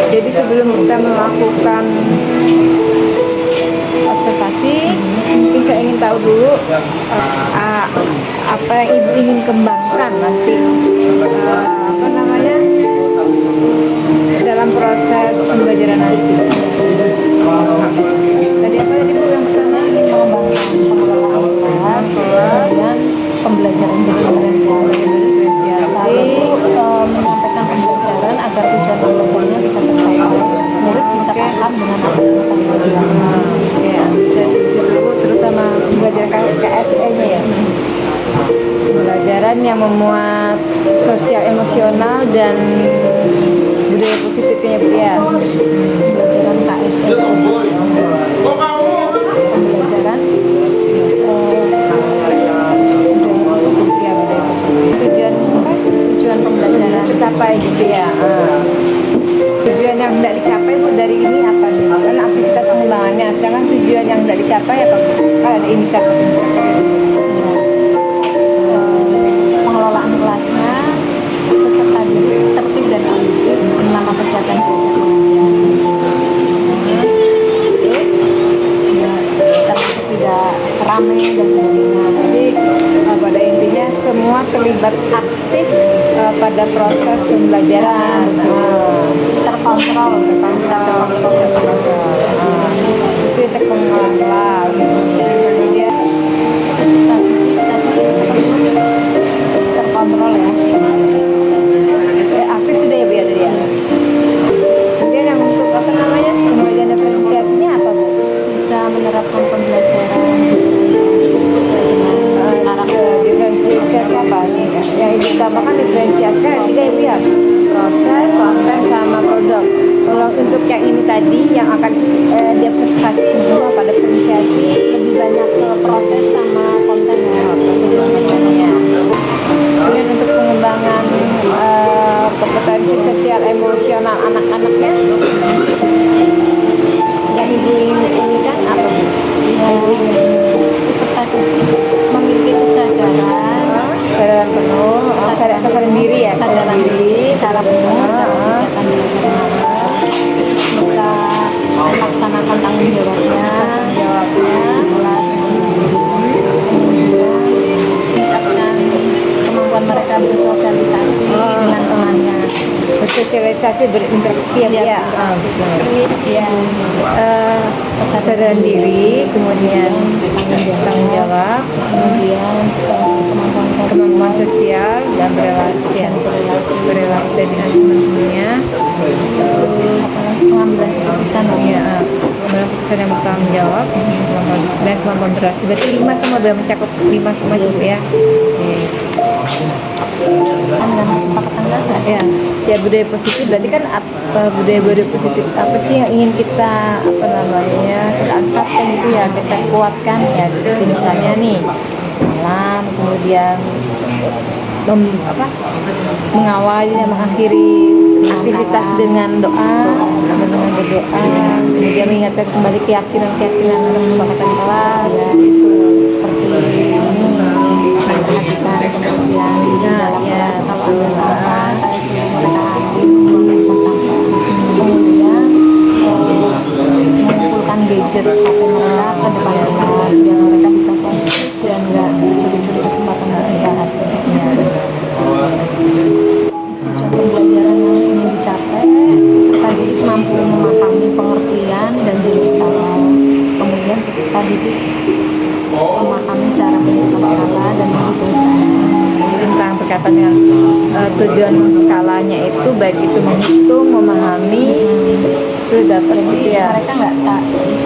Jadi sebelum kita melakukan observasi, mungkin saya ingin tahu dulu apa yang ibu ingin kembangkan nanti dalam proses pembelajaran nanti. Tadi apa tadi bu yang pertama ingin mengembangkan pengelolaan kelas dan pembelajaran diferensiasi, lalu menyampaikan pembelajaran agar tujuan pembelajarannya bisa tercapai, murid bisa paham dengan apa yang saya jelaskan. Ya, saya dulu terus sama pembelajaran KSE-nya ya. Pembelajaran yang memuat sosial emosional dan budaya positifnya bu ya. Pembelajaran KSE. Pembelajaran budaya positif ya, budaya positif. Tujuan pembelajaran tercapai gitu ya. Tujuan yang tidak dicapai bu dari ini apa nih? Karena aktivitas pengembangannya. Sedangkan tujuan yang tidak dicapai apa? Kalau ada indikator pengelolaan kelasnya, peserta didik tertib dan kondusif selama kegiatan belajar mengajar. Terus ya, termasuk tidak ramai dan sebagainya. Jadi pada intinya semua terlibat aktif pada proses pembelajaran. Terkontrol, itu terkontrol kelas. Kemudian peserta didik tadi terkontrol ya. Aktif sudah ya bu ya tadi ya. Kemudian yang untuk pembelajaran diferensiasinya apa bu? Bisa menerapkan pembelajaran diferensiasi sesuai dengan karakter. Diferensiasi apa nih? Yang ditambahkan diferensiasi kan tiga ibu ya. Proses, konten, sama produk. Kalau untuk yang ini tadi yang akan diobservasi itu pada diferensiasi lebih banyak ke proses sama konten ya. Proses sama kontennya. Kemudian untuk pengembangan kompetensi sosial emosional anak-anaknya yang ibu inginkan apa bu? Ibu ingin peserta didik memiliki kesadaran penuh, kesadaran diri ya, kesadaran diri secara penuh dalam kegiatan belajar mengajar, bisa melaksanakan tanggung jawabnya kelas, kemudian meningkatkan kemampuan mereka bersosialisasi dengan temannya, bersosialisasi, berinteraksi ya, kesadaran diri, kemudian tanggung jawab, kemudian kemampuan sosial dan berrelasi dengan teman-temannya, terus pengambilan keputusan yang bertanggung jawab dan kemampuan berrelasi. Berarti 5 sama udah mencakup 5 sama juga ya. Dengan kesepakatan kelas ya budaya positif. Berarti kan budaya positif apa sih yang ingin kita kita angkatkan gitu ya, kita kuatkan ya, seperti misalnya nih salam, kemudian mengawali dan mengakhiri aktivitas dengan doa, dengan berdoa, kemudian mengingatkan kembali keyakinan dan kesepakatan kelas ya, itu seperti ini, memperhatikan kebersihan di dalam kelas. Kalau ada sampah, saya suruh mereka membuang sampah. Kemudian mengumpulkan gadget HP mereka ke depan kelas biar mereka bisa fokus dan nggak curi-curi kesempatan beristirahat. Tujuan pembelajaran yang ingin dicapai, peserta didik mampu memahami pengertian dan jenis skala. Kemudian peserta didik memahami cara menentukan skala dan menghitung skala. Tentang berkaitan dengan tujuan skalanya itu, baik itu menghitung, memahami, itu dapat gitu ya. Mereka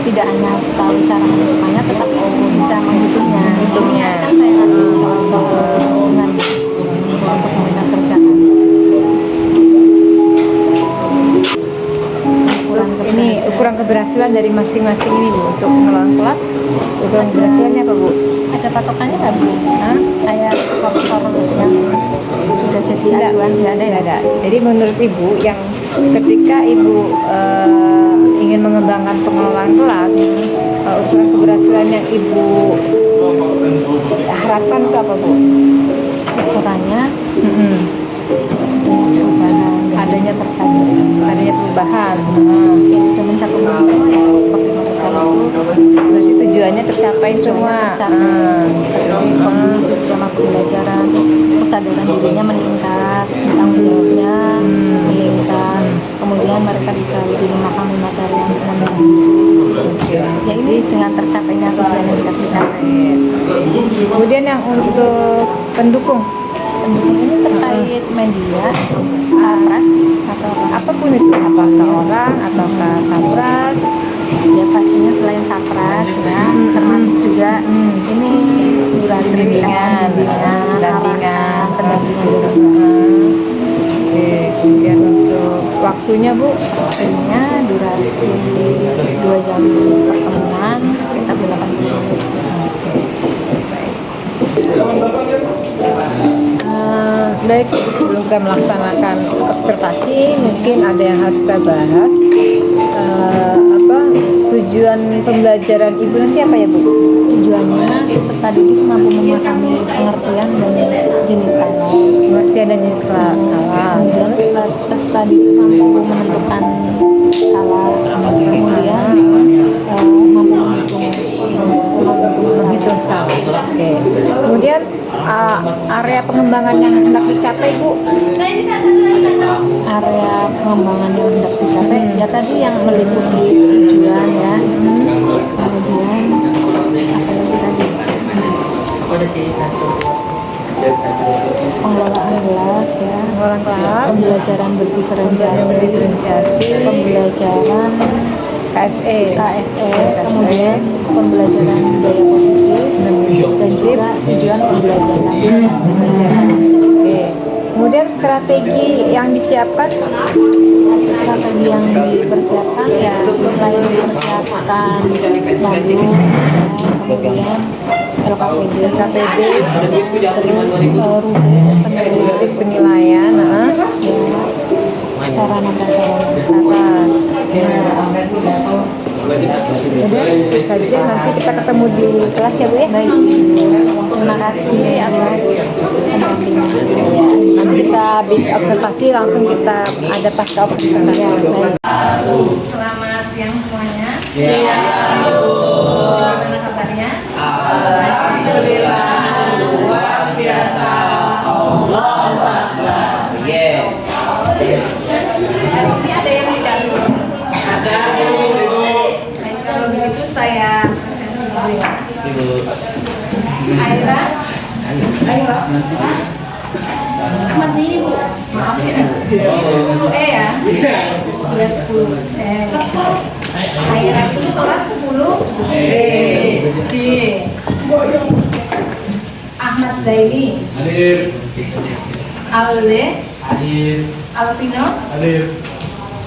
tidak hanya tahu cara menentukannya, tetapi bisa menghitungnya. Kan saya kasih soal-soal hitungan untuk mereka kerjakan. Ini ukuran keberhasilan dari masing-masing ini bu, untuk pengelolaan kelas. Ukuran keberhasilannya apa bu? Ada patokannya nggak bu? Kayak skor-skor yang sudah jadi acuan? Nggak ada. Jadi menurut ibu, yang ketika ibu ingin mengembangkan pengelolaan kelas, ukuran keberhasilan yang ibu harapkan itu apa bu? Ukurannya adanya perubahan perubahan. Ya sudah mencakup ini semua ya, seperti mereka itu Berarti tujuannya tercapai semua. tercapai, kondusif selama pembelajaran, terus kesadaran dirinya meningkat, tanggung jawabnya meningkat, kemudian mereka bisa lebih memahami materi yang disampaikan. Ya ini dengan tercapainya tujuan yang kita tercapai. Kemudian yang untuk pendukung, Pendukung ini terkait media, sapras atau apapun itu, apakah orang ataukah sabras. ya pastinya selain sapras ya, termasuk juga ini Bimbingan, pendampingan pendampingan. Oke, kemudian untuk waktunya Bu, waktunya durasi 2 jam pertemuan sekitar 80 menit. Baik, sebelum kita melaksanakan observasi, mungkin ada yang harus kita bahas. Apa tujuan pembelajaran Ibu nanti apa ya Bu? Tujuannya peserta didik mampu memahami pengertian dan jenis skala. Pengertian dan jenis skala. Kemudian peserta didik mampu menentukan skala, kemudian mampu menghitung skala. Oke. Kemudian area pengembangan yang hendak dicapai Bu? Area pengembangan yang hendak dicapai ya tadi yang meliputi tujuan ya, kemudian apa lagi tadi, pengelolaan kelas ya, Pengelolaan kelas, pembelajaran berdiferensiasi, pembelajaran KSE, kemudian pembelajaran budaya positif, dan juga tujuan pembelajaran. Oke. Kemudian strategi yang disiapkan, Strategi yang dipersiapkan ya selain mempersiapkan Bandung, kemudian LKPD, terus rubrik penilaian, ya, sarana prasarana atas. Udah itu saja, nanti kita ketemu di kelas ya Bu ya. Baik, terima kasih atas pendampingan. Ya, nanti kita habis observasi langsung kita ada pasca observasi. Ya, baik. Selamat siang semuanya. Gimana kabarnya? Alhamdulillah, luar biasa. Allahu Akbar. Yes. Hari ini ada yang tidak dulu. Ada Baik, kalau begitu saya presentasi dulu ya. Aira. Mas ini Bu. Maaf ya. 10E ya. Iya 10E. Aira itu kelas 10B. Ahmad Zaini. Hadir. Alde. Hadir. Alvino. Hadir.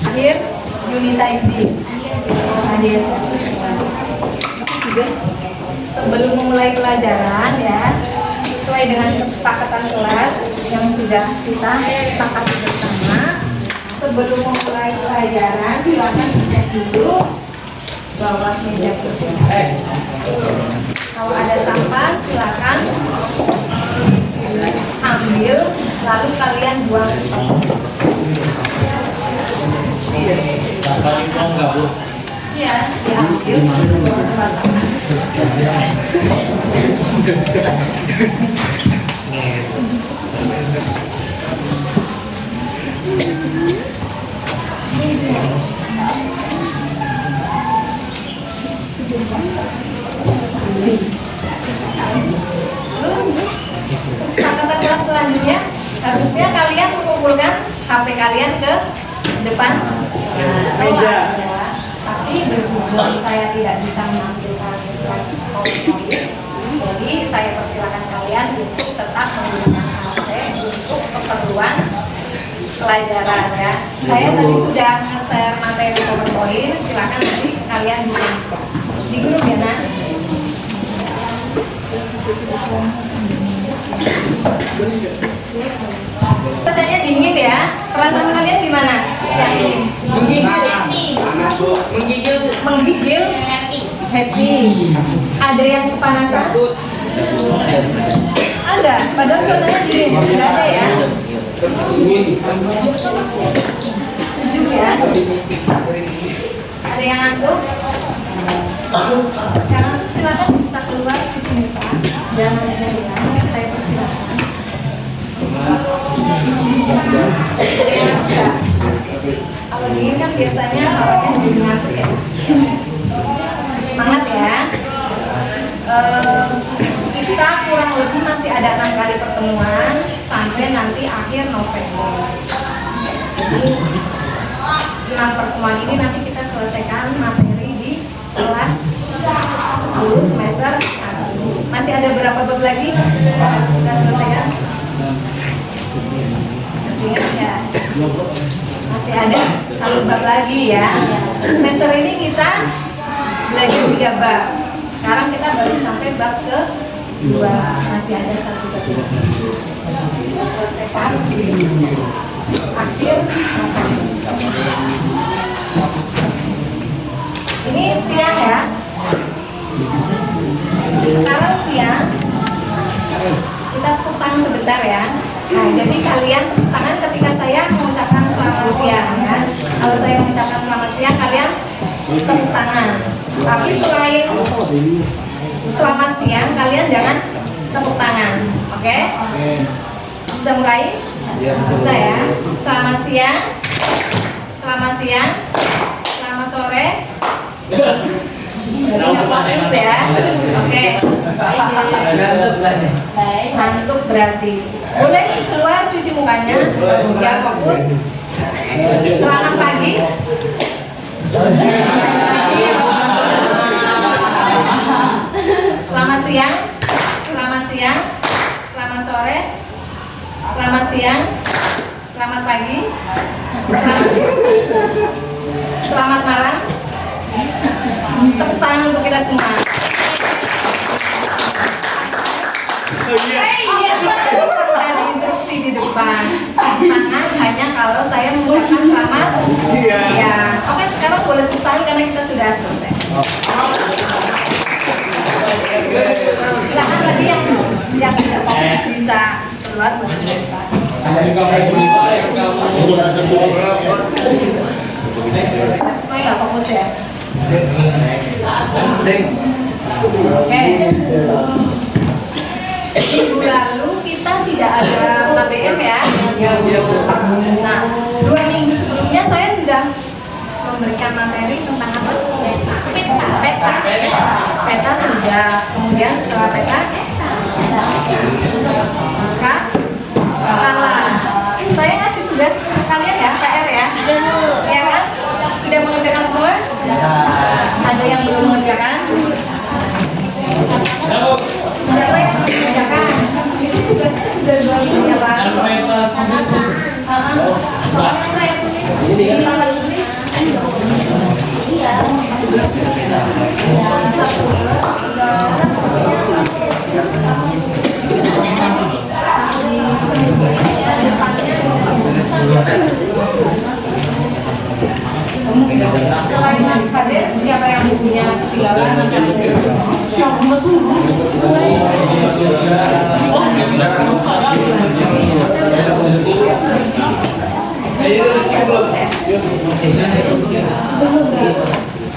Hadir. Yunita Ibdi. Hadir. Sebelum memulai pelajaran ya, sesuai dengan kesepakatan kelas yang sudah kita sepakati bersama, sebelum memulai pelajaran silakan dicek dulu bawa meja kursi. Kalau ada sampah silakan ambil, lalu kalian buang ke pos. Sampah ini mau nggak Bu? Iya, diambil terus buang ke tempat sampah. Kesepakatan kelas selanjutnya harusnya kalian mengumpulkan HP kalian ke depan kelas ya. Tapi berhubung saya tidak bisa menampilkan slide PowerPoint, jadi saya persilakan kalian untuk tetap menggunakan HP untuk keperluan pelajaran ya. Saya tadi sudah nge-share materi PowerPoint, silakan nanti kalian di grup ya Nak. Cuacanya dingin ya, perasaan kalian gimana siang ini? Menggigil, happy. Ada yang kepanasan? Ada, padahal cuacanya dingin, tidak ada ya. Sejuk ya. Ada yang ngantuk? Jangan, silakan bisa keluar cuci muka. Jangan ada hilang. Saya persilakan. Ada yang ngantuk? Kalau dingin kan biasanya awalnya lebih ngantuk ya. Semangat ya. Kita kurang lebih masih ada 6 kali pertemuan sampai nanti akhir November. 6 pertemuan ini nanti kita selesaikan materi di kelas 10 semester 1. Masih ada berapa bab lagi sudah selesaikan? Masih ingat ya? Masih ada 1 bab lagi ya. Semester ini kita belajar 3 bab. Sekarang kita baru sampai bab ke 2. Masih ada 1 bab lagi. Kita selesaikan akhir November. Ini siang ya. Sekarang siang. Kita tepuk tangan sebentar ya. Nah, jadi kalian tepuk tangan ketika saya mengucapkan selamat siang ya. Kalau saya mengucapkan selamat siang, kalian tepuk tangan. Tapi selain selamat siang, kalian jangan tepuk tangan. Oke? Bisa mulai? Bisa ya. Selamat siang. Selamat siang. Selamat sore. Fokus ya. Oke. Ngantuk berarti. Boleh keluar cuci mukanya. Ya, fokus. Selamat pagi. Selamat siang. Selamat siang. Selamat sore. Selamat siang. Selamat pagi. Selamat malam. Tepuk tangan untuk kita semua. Ada instruksi di depan. Tangan hanya kalau saya mengucapkan selamat siang. Oke, sekarang boleh tepuk tangan karena kita sudah selesai. Silakan lagi yang tidak fokus bisa keluar boleh ke depan. Semuanya nggak fokus ya? Oke. Minggu lalu kita tidak ada KBM ya. Nah, 2 minggu sebelumnya saya sudah memberikan materi tentang apa? Peta sudah. Kemudian setelah peta, skala. Saya ngasih tugas ke kalian ya, PR ya. Ya kan? Sudah mengerjakan semua? Ada yang belum mengerjakan? Siapa yang belum mengerjakan? Itu tugasnya sudah 2 minggu ya Pak? Soalnya saya tulis di tempat tulis. Iya. Selain Mas Kadir, siapa yang punya ketinggalan?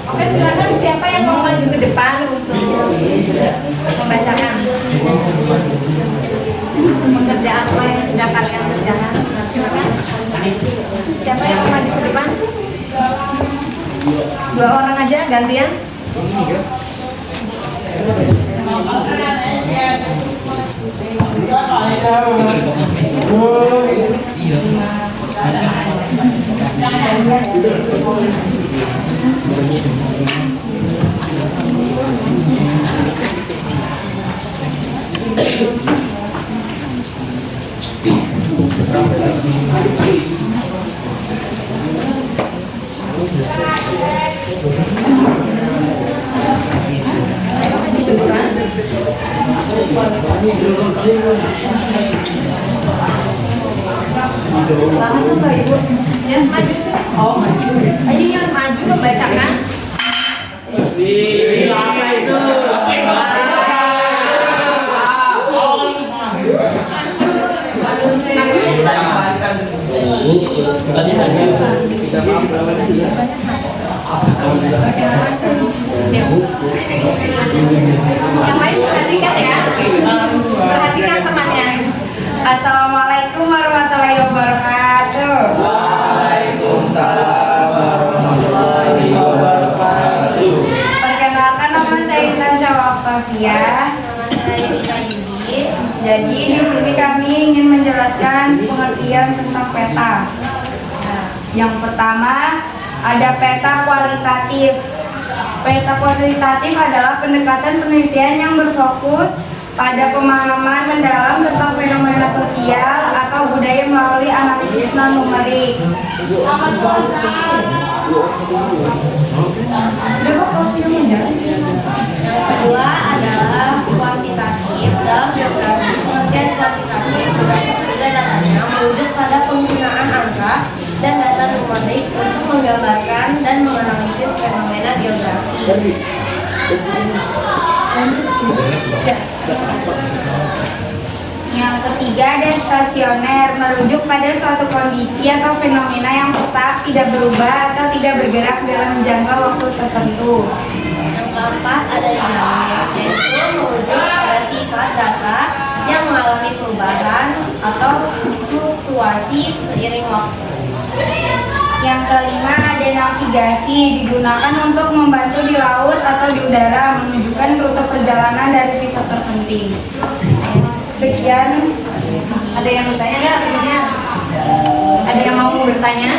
Oke, silakan siapa yang mau maju ke depan untuk membacakan pekerjaan apa yang sudah kalian kerjakan? Silakan. Siapa yang mau maju ke depan? 2 orang aja gantian. Langsung Mbak Ibu. Ya, maju sini. Oh, maju. Ayo yang maju membacakan. Tadi Yang lain perhatikan ya. Perhatikan temannya. Assalamualaikum warahmatullahi wabarakatuh. Waalaikumsalam warahmatullahi wabarakatuh. Perkenalkan, nama saya Intan Syawafafia. Jadi di sini kami ingin menjelaskan pengertian tentang peta. Nah, yang pertama ada peta kualitatif. Peta kualitatif adalah pendekatan penelitian yang berfokus pada pemahaman mendalam tentang fenomena sosial atau budaya melalui analisis non-numerik. Kedua adalah kuantitatif. Dalam geografi, pengertian kuantitatif berdasarkan datanya merujuk pada penggunaan angka dan data numerik untuk menggambarkan dan menganalisis fenomena geografi. Yang ketiga ada stasioner, merujuk pada suatu kondisi atau fenomena yang tetap, tidak berubah atau tidak bergerak dalam jangka waktu tertentu. Yang keempat ada dinamis, yaitu merujuk pada sifat data yang mengalami perubahan atau fluktuasi seiring waktu. Yang kelima ada navigasi, digunakan untuk membantu di laut atau di udara, menunjukkan rute perjalanan dari titik terpenting. Sekian. Ada yang bertanya nggak berikutnya? Ada yang mau bertanya?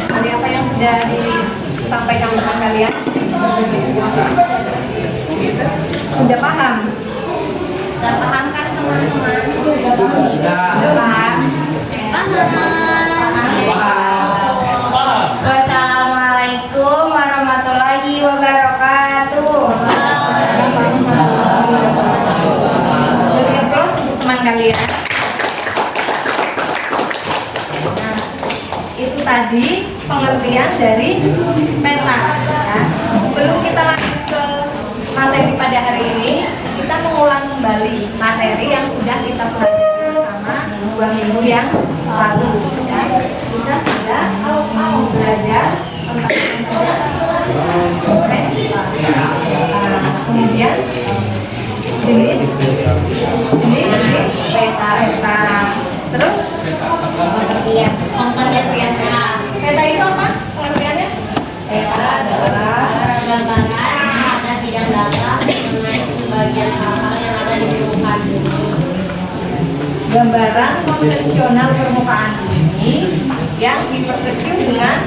Ada apa yang sudah disampaikan kepada kalian? Sudah paham? Sudah paham kan teman-teman? Sudah paham? Wassalamualaikum warahmatullahi wabarakatuh. Jadi applause untuk teman kalian. Nah, itu tadi pengertian dari peta. Ya. Sebelum kita lanjut ke materi pada hari ini, kita mengulang kembali materi yang sudah kita pelajari bersama 2 minggu yang lalu. Ya. Kita sudah belajar tentang kemudian jenis peta. Terus pengertian peta itu apa pengertiannya? Peta adalah gambaran ada bidang data mengenai sebagian hal yang ada di permukaan bumi. Gambaran konvensional permukaan bumi yang diperkecil dengan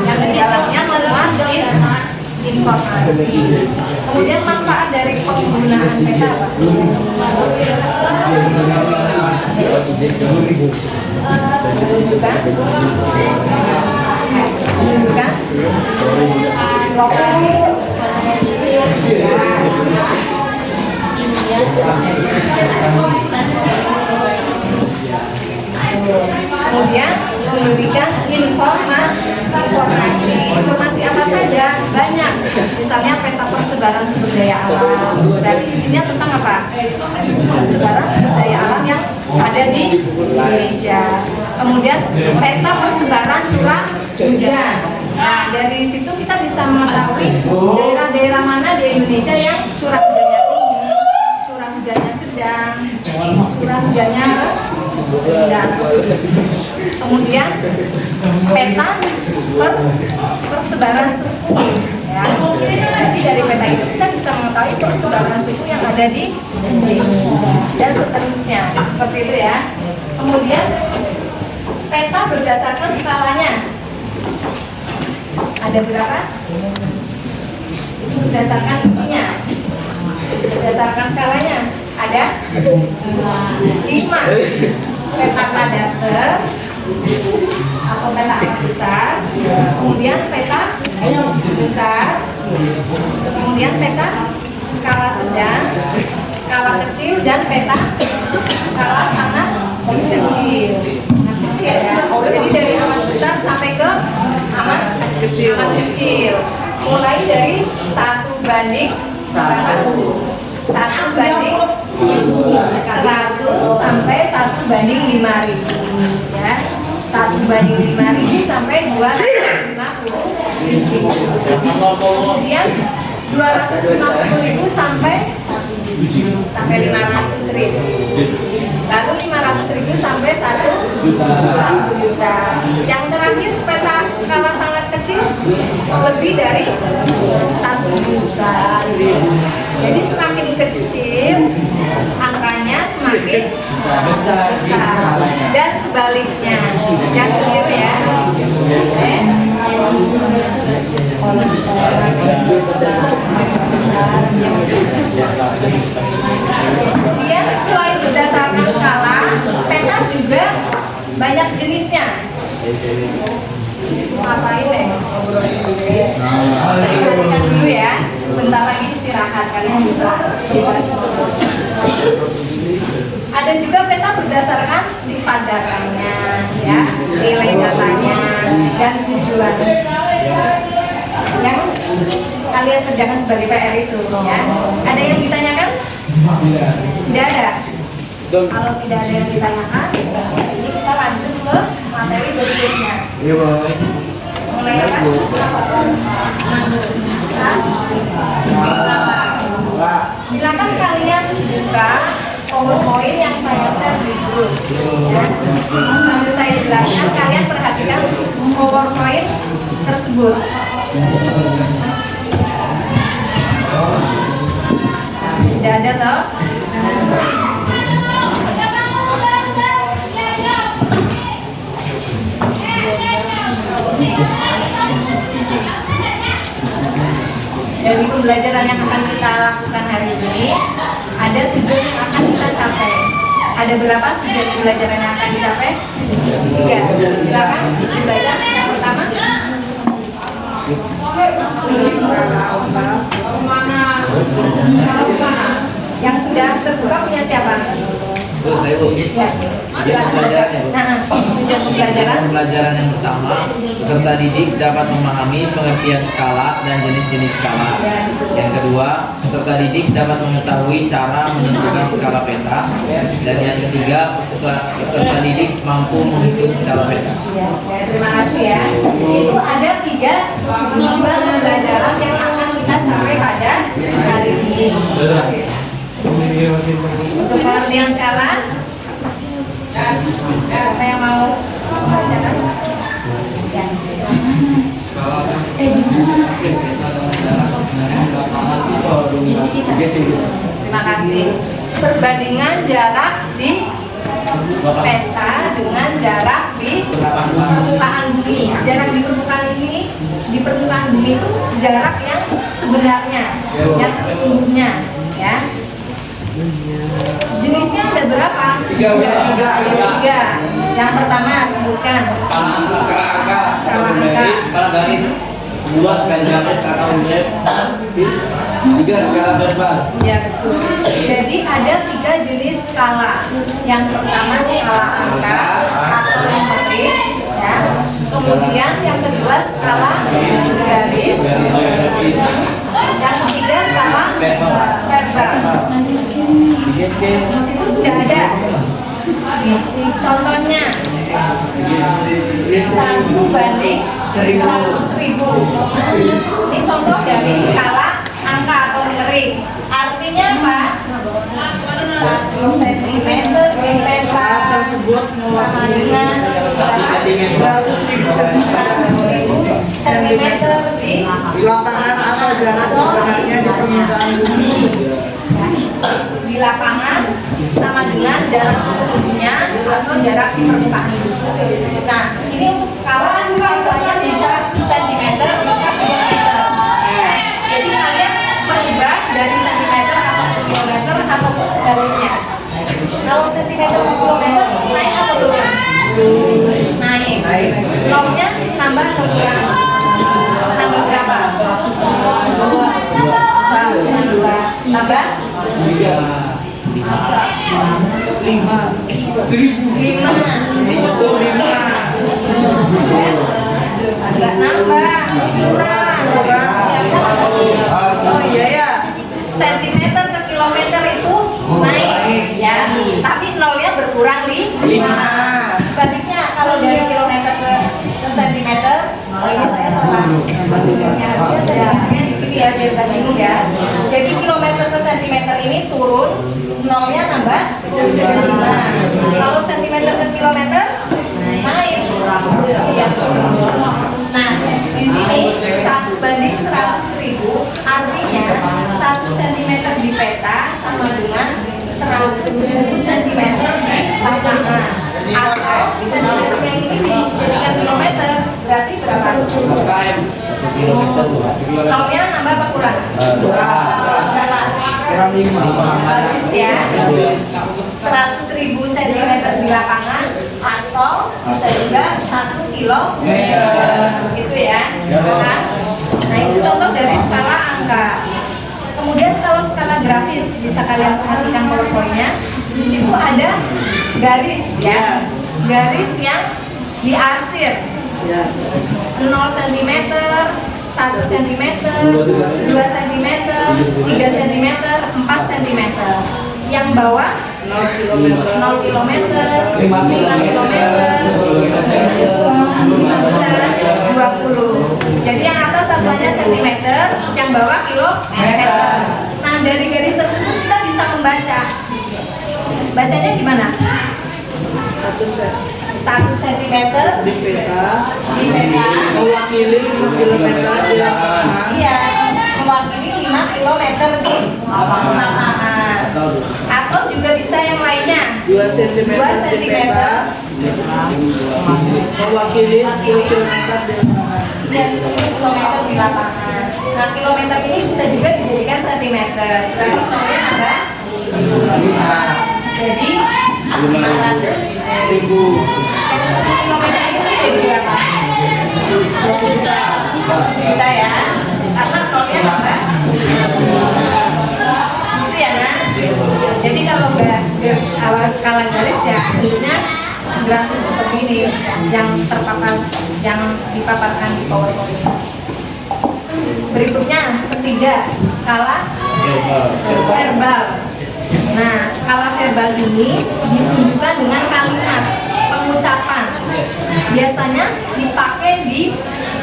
yang di dalamnya memuat informasi. Kemudian manfaat dari penggunaan peta apa? Menunjukkan lokasi. Kemudian memberikan informasi apa saja, banyak. Misalnya peta persebaran sumber daya alam. Dari isinya tentang apa? Persebaran sumber daya alam yang ada di Indonesia. Kemudian peta persebaran curah hujan. Nah, dari situ kita bisa mengetahui daerah-daerah mana di Indonesia yang curah hujannya tinggi, curah hujannya sedang, curah hujannya rendah. Kemudian peta persebaran suku. Ya. Jadi dari peta itu kita bisa mengetahui persebaran suku yang ada di Indonesia dan seterusnya. Seperti itu ya. Kemudian peta berdasarkan skalanya. Ada berapa? Itu berdasarkan isinya. Berdasarkan skalanya ada 5. Peta kadaster atau peta alam besar, kemudian peta besar, kemudian peta skala sedang, skala kecil, dan peta skala sangat kecil. Nah, kecil ya. Jadi dari amat besar sampai ke amat kecil. Mulai dari 1 banding 1 banding 100 sampai 1 banding 5.000 ya. 1 banding 5.000 sampai 2 Kemudian 250.000 sampai 500.000. Lalu 500.000 sampai 1 juta. Yang terakhir peta skala sangat kecil lebih dari 1 juta. Jadi semakin kecil angkanya semakin besar. Dan sebaliknya, jangan keliru ya. Kemudian selain berdasarkan skala, peta juga banyak jenisnya. Ngapain deh? Istirahatkan dulu ya. Bentar lagi istirahat, kalian bisa bebas. Ada juga peta berdasarkan sifat datanya, ya, nilai datanya, dan tujuan yang kalian kerjakan sebagai PR itu, ya. Ada yang ditanyakan? Tidak ada. Kalau tidak ada yang ditanyakan, ini kita lanjut ke materi berikutnya. Mulai apa? Silakan kalian buka PowerPoint yang saya share di grup. Ya. Sambil saya jelaskan, kalian perhatikan PowerPoint tersebut. Tidak ada toh? Dari pembelajaran yang akan kita lakukan hari ini, ada tujuan yang akan kita capai. Ada berapa tujuan pembelajaran yang akan dicapai? 3. Silakan dibaca. Yang pertama, yang sudah terbuka punya siapa? Ya, tujuan pembelajaran. Pembelajaran yang pertama, peserta didik dapat memahami pengertian skala dan jenis-jenis skala. Yang kedua, peserta didik dapat mengetahui cara menentukan skala peta. Dan yang ketiga, peserta didik mampu menghitung skala peta. Ya, terima kasih ya. Itu ada 3 tujuan pembelajaran yang akan kita capai pada hari ini. Untuk pengertian skala, siapa yang mau membacakan? Ya. Terima kasih. Perbandingan jarak di peta dengan jarak di permukaan bumi. Jarak di permukaan bumi itu jarak yang sebenarnya, yang sesungguhnya, ya. Jenisnya ada berapa? 3. Yang pertama sebutkan. Skala angka. Skala garis. 2 skala garis atau unit. 3 skala verbal. Ya, betul. Jadi ada 3 jenis skala. Yang pertama skala angka atau numerik, ya. Kemudian yang kedua skala garis. Yang ketiga skala verbal. Di situ sudah ada. Contohnya 1 banding 100.000. Ini contoh dari skala angka atau numerik. Artinya apa? 1 cm di peta sama dengan 100.000 cm di lapangan atau jarak sebenarnya di permukaan bumi. Di lapangan sama dengan jarak sesungguhnya atau jarak di permukaan bumi. Nah, ini untuk skala misalnya bisa sentimeter, bisa kilometer. Jadi kalian merubah dari sentimeter atau kilometer ataupun sebaliknya. Kalau sentimeter ke kilometer naik atau turun? Naik. Nolnya nambah atau kurang? Nambah berapa? 1, 2, tambah 5. Agak nambah, kurang. Oh iya ya. Sentimeter ke kilometer itu naik, ya. Tapi nolnya berkurang di 5. Sebaliknya kalau dari kilometer ke sentimeter ini saya salah. Harusnya sebenarnya di sini ya, biar nggak bingung ya. Jadi kilometer ke sentimeter ini turun, nolnya nambah 5. Kalau sentimeter ke kilometer naik. Ya. Nah, di sini 1 banding 100.000, artinya 1 cm di peta sama dengan 100.000 cm di lapangan. Atau cm yang ini dijadikan kilometer, berarti berapa? Nolnya nambah apa kurang? Berapa? Bagus ya. 100.000 cm di lapangan atau bisa juga 1 kilometer, gitu ya. Nah itu contoh dari skala angka. Kemudian kalau skala grafis bisa kalian perhatikan PowerPoint-nya. Di situ ada garis ya, garis yang diarsir. 0 cm, 1 cm, 2 cm, 3 cm, 4 cm. Yang bawah 0 km, 5 km, 20. Jadi yang atas satuannya cm, yang bawah kilometer. Nah dari garis tersebut kita bisa membaca. Bacanya gimana? 1 cm Di peta di peta. mewakili 5 kilometer di lapangan. Iya, mewakili 5 km di lapangan. Atau juga bisa yang lainnya. 2 cm 2 di cm. peta mewakili 10 kilometer di lapangan. Ya, 10 km di lapangan. Nah, kilometer ini bisa juga dijadikan sentimeter. Berarti nomornya ada 5. Jadi 500 Ribu. kilometer itu jadi berapa? 1 juta ya. Karena nolnya nambah. Itu ya, Nah. Jadi kalau awal skala garis ya hasilnya grafis seperti ini yang terpapar, yang dipaparkan di PowerPoint. Berikutnya ketiga, skala verbal. Nah, skala verbal ini ditunjukkan dengan kalimat pengucapan. Biasanya dipakai di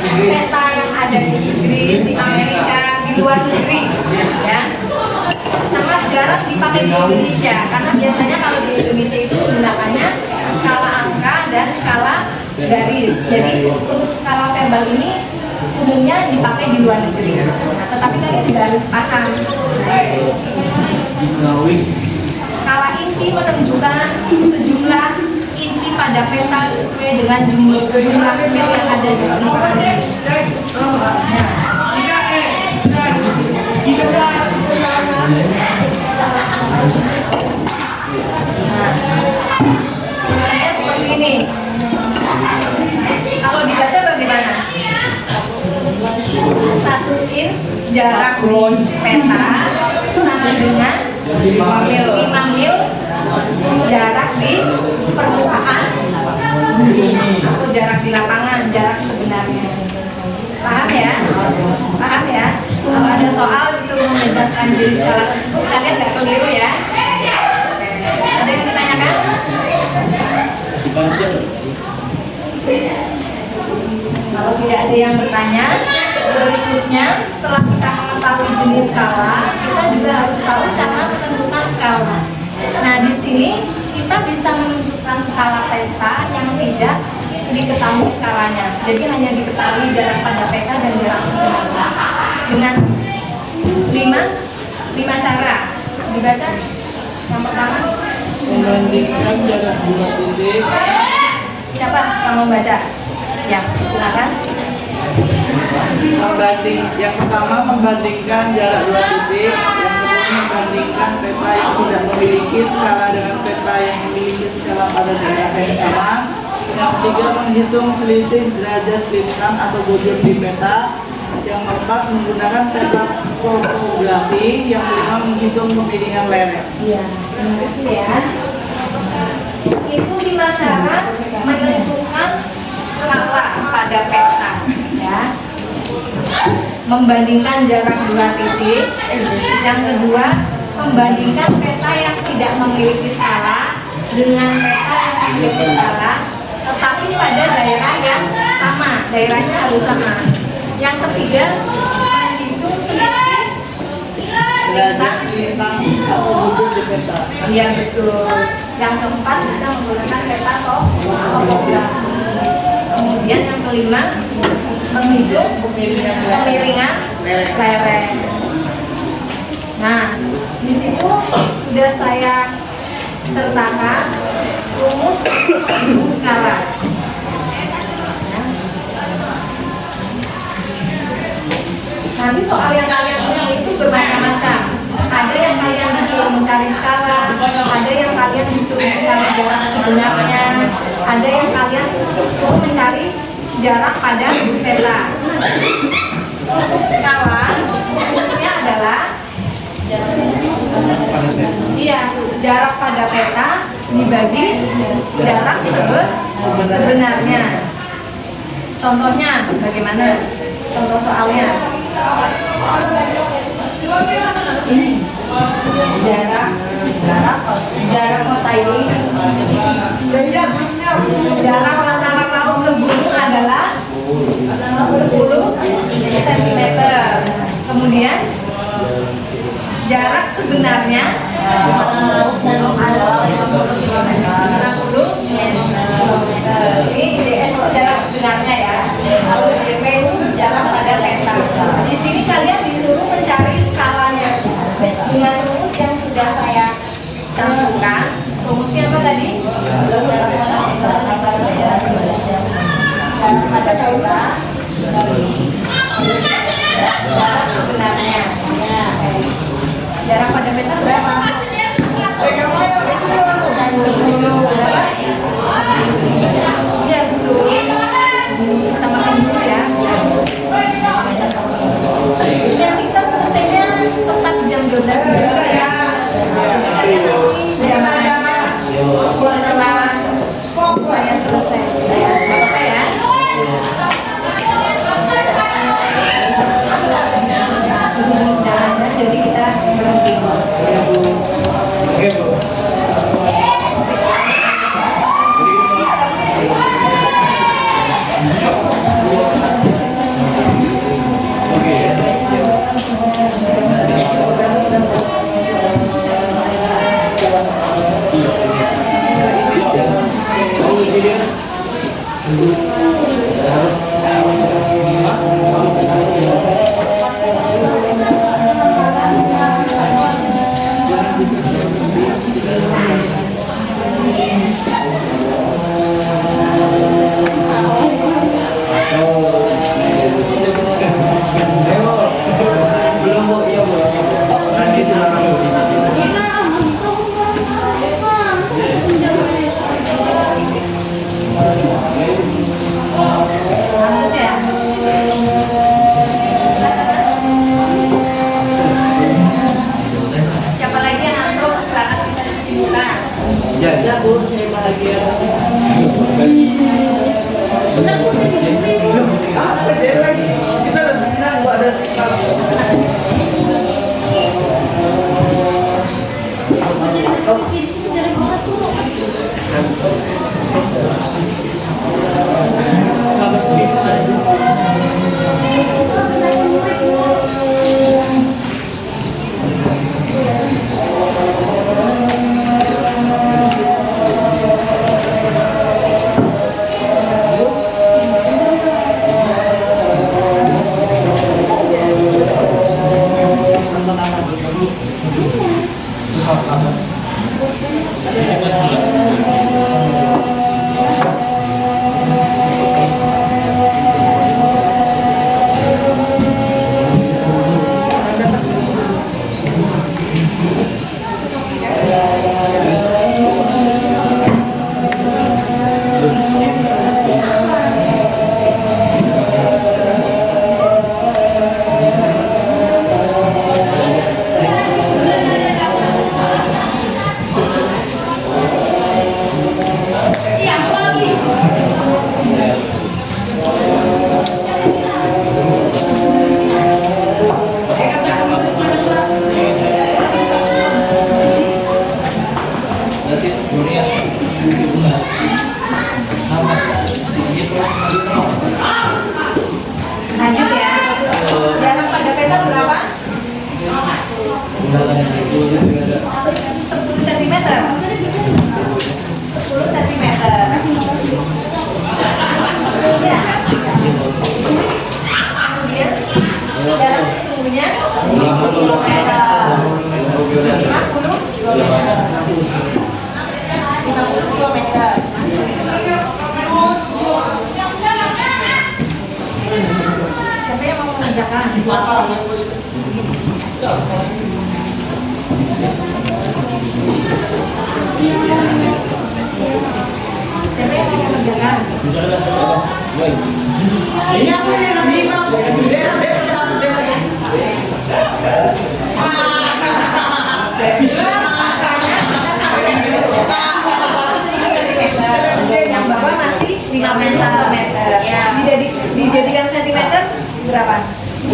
peta yang ada di Inggris, di Amerika, di luar negeri, ya. Sama jarang dipakai di Indonesia karena biasanya kalau di Indonesia itu menggunakannya skala angka dan skala garis. Jadi untuk skala verbal ini umumnya dipakai di luar negeri. Nah, tetapi kalian juga harus paham. Skala inci menunjukkan sejumlah inci pada peta sesuai dengan jumlah mil yang ada di permukaan. Saya seperti ini. Kalau dibaca bagaimana? 1 inch jarak di peta sama dengan 5 mil jarak di permukaan bumi atau jarak di lapangan, jarak sebenarnya. Paham ya? Paham ya? Kalau ada soal disuruh mengejarkan jenis skala tersebut, kalian nggak keliru ya? Ada yang ditanyakan? Kalau tidak ada yang bertanya, berikutnya setelah kita mengetahui jenis skala, kita juga harus tahu cara menentukan skala. Nah, di sini kita bisa menentukan skala peta yang tidak diketahui skalanya. Jadi hanya diketahui jarak pada peta dan jarak sebenarnya. Dengan 5 cara. Dibaca. Yang pertama, Membandingkan jarak 2 titik. siapa yang mau baca? Ya, silakan. Yang pertama membandingkan jarak 2 titik. Yang kedua membandingkan peta yang tidak memiliki skala dengan peta yang memiliki skala pada daerah yang sama. Yang ketiga menghitung selisih derajat lintang atau bujur di peta. Yang keempat menggunakan peta topografi. Yang kelima menghitung pemilihan lereng. Iya, terima kasih ya. Itu 5 cara menentukan skala pada peta, ya. Membandingkan jarak 2 titik. Yang kedua, membandingkan peta yang tidak memiliki skala dengan peta yang memiliki skala, tetapi pada daerah yang sama. daerahnya harus sama. Yang ketiga, menghitung selisih lintang. Lintang atau budur di peta. Iya betul. Yang keempat bisa menggunakan peta topografi. Kemudian yang kelima, menghitung kemiringan lereng. Nah, di situ sudah saya sertakan rumus skala. Nanti soal yang kalian punya itu bermacam-macam. Ada yang kalian disuruh mencari skala, ada yang kalian disuruh mencari jarak sebenarnya, ada yang kalian disuruh mencari jarak pada peta. Untuk skala, rumusnya adalah jarak pada peta dibagi jarak sebenarnya. Contohnya bagaimana? Contoh soalnya. Ini jarak kota ini, jarak antara laut ke gunung adalah 10 cm. Kemudian jarak sebenarnya 50 km. Ini JS jarak sebenarnya ya. Kalau JP itu jarak pada peta. Di sini kalian disuruh mencari skalanya dengan rumus yang sudah saya cantumkan. Rumusnya apa tadi? Jarak pada peta. Jarak sebenarnya. Jarak pada peta berapa? 10 berapa? Iya betul. Sama dulu ya. Dan kita selesainya tetap jam 12 ya. Setelah saya selesai ya. Apa ya? Jadi kita berhenti. Oke, Bu. mengerjakan. Siapa yang mau mengerjakan? Yang bawah masih 5 meter. Dijadikan sentimeter berapa? 5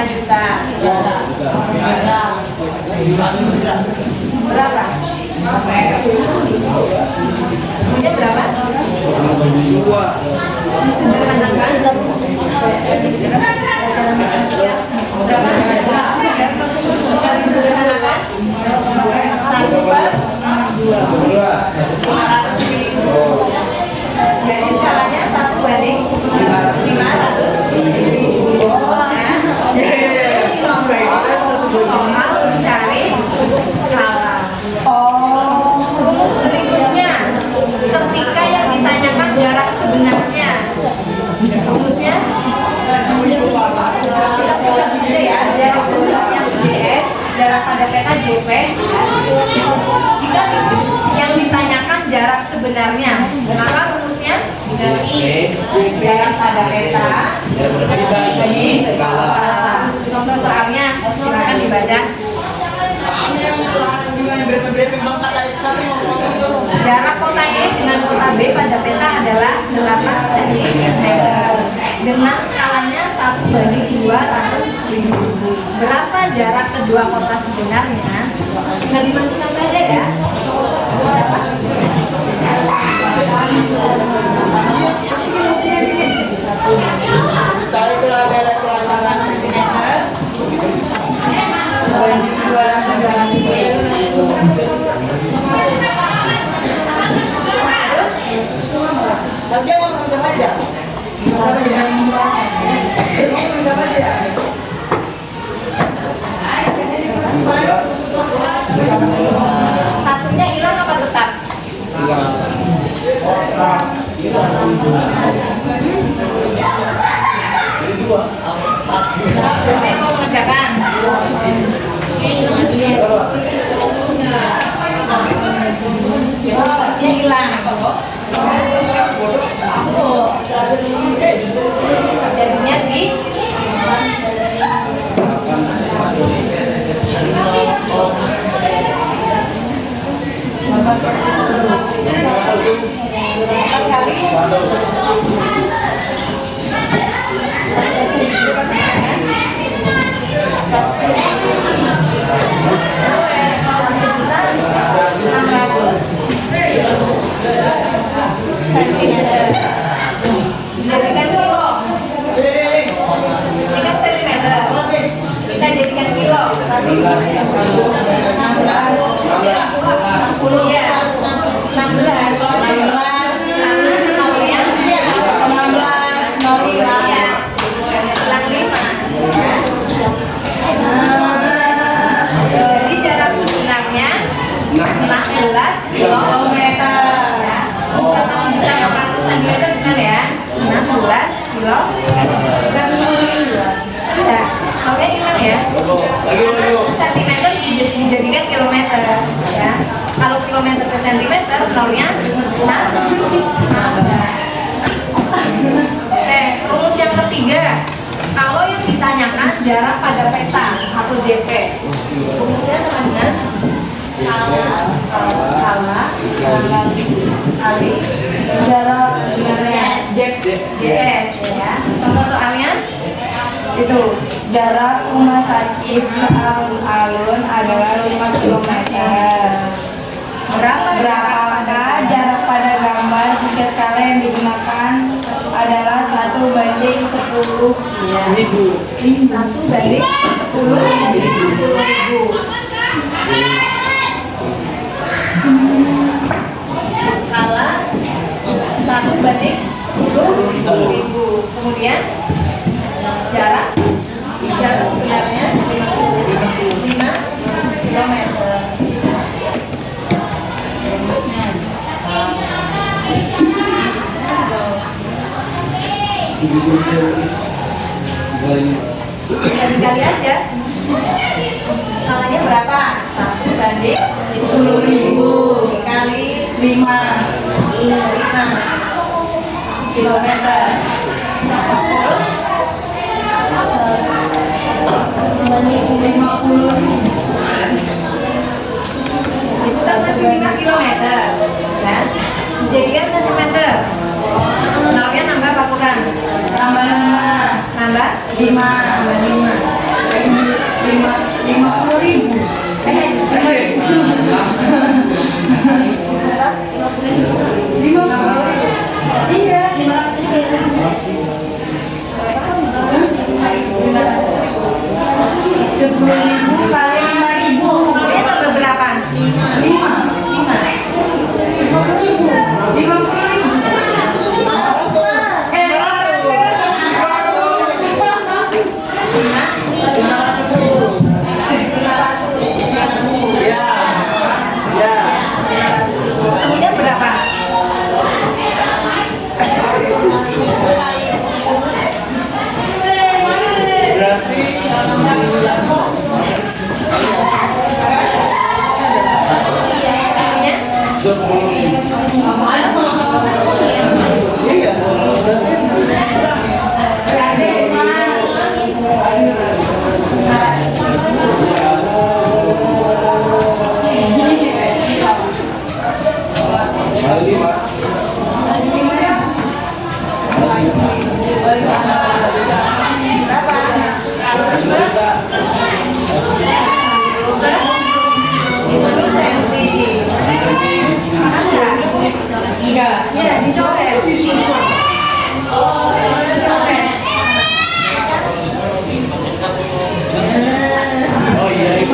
juta. Berapa? Punya berapa? Disederhanakan. Berapa? Kalau disederhanakan 1/500.000. Jadi skalanya 1/500.000. Soal mencari skala. Rumus berikutnya, ketika yang ditanyakan jarak sebenarnya, rumusnya kita sebut saja ya, jarak sebenarnya JS, jarak pada peta JP. Jika yang ditanyakan jarak sebenarnya, maka rumusnya jarak pada peta dibagi skala. Contoh soalnya silakan dibaca. Jarak kota E dengan kota B pada peta adalah 8 cm dengan skalanya 1/200.000. Berapa jarak kedua kota sebenarnya? Tinggal dimasukkan saja ya. Berapa? Satunya hilang apa tetap? Siapa yang mau mengerjakan? Dia hilang. Jadinya di jadikan kilo. Ini kan sentimeter. Kita jadikan kilo. 16 ya. 16 jadi jarak sebenarnya 16 kilometer. Bukan sama juta 800 cm kan ya? 16 kilometer. Ya, oke hilang ya. Sentimeter dijadikan kilometer ya. Kalau kilometer ke sentimeter nolnya 16. Rumus yang ketiga, kalau yang ditanyakan jarak pada peta atau JP, rumusnya sama dengan skala kali jarak sebenarnya JS ya. Contoh soalnya itu jarak rumah sakit ke alun-alun adalah 5 km. Berapakah jarak pada gambar jika skala yang digunakan adalah 1/10.000? 1/10.000. Skala 1/10.000. Kemudian jarak sebenarnya 5 km. Dikali aja. Skalanya berapa? 1/10.000 dikali 5 kilometer. Terus 50.000 itu kan masih 5 kilometer kan? Jadikan sentimeter. Nolnya nambah apa kurang? Nambah 5. Nambah 5. 50.000. 50.000. Iya, 10.000 kali 5.000. Nolnya nambah berapa? 5. 50.000. Kemudian berapa? Berarti Enggak. Ya, dicoret. Dicoret. oh iya itu.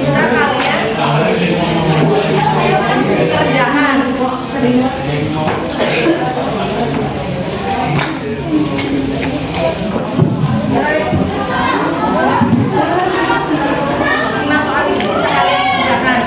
Bisa kalian kerjaan. Lima soal itu bisa kalian kerjakan.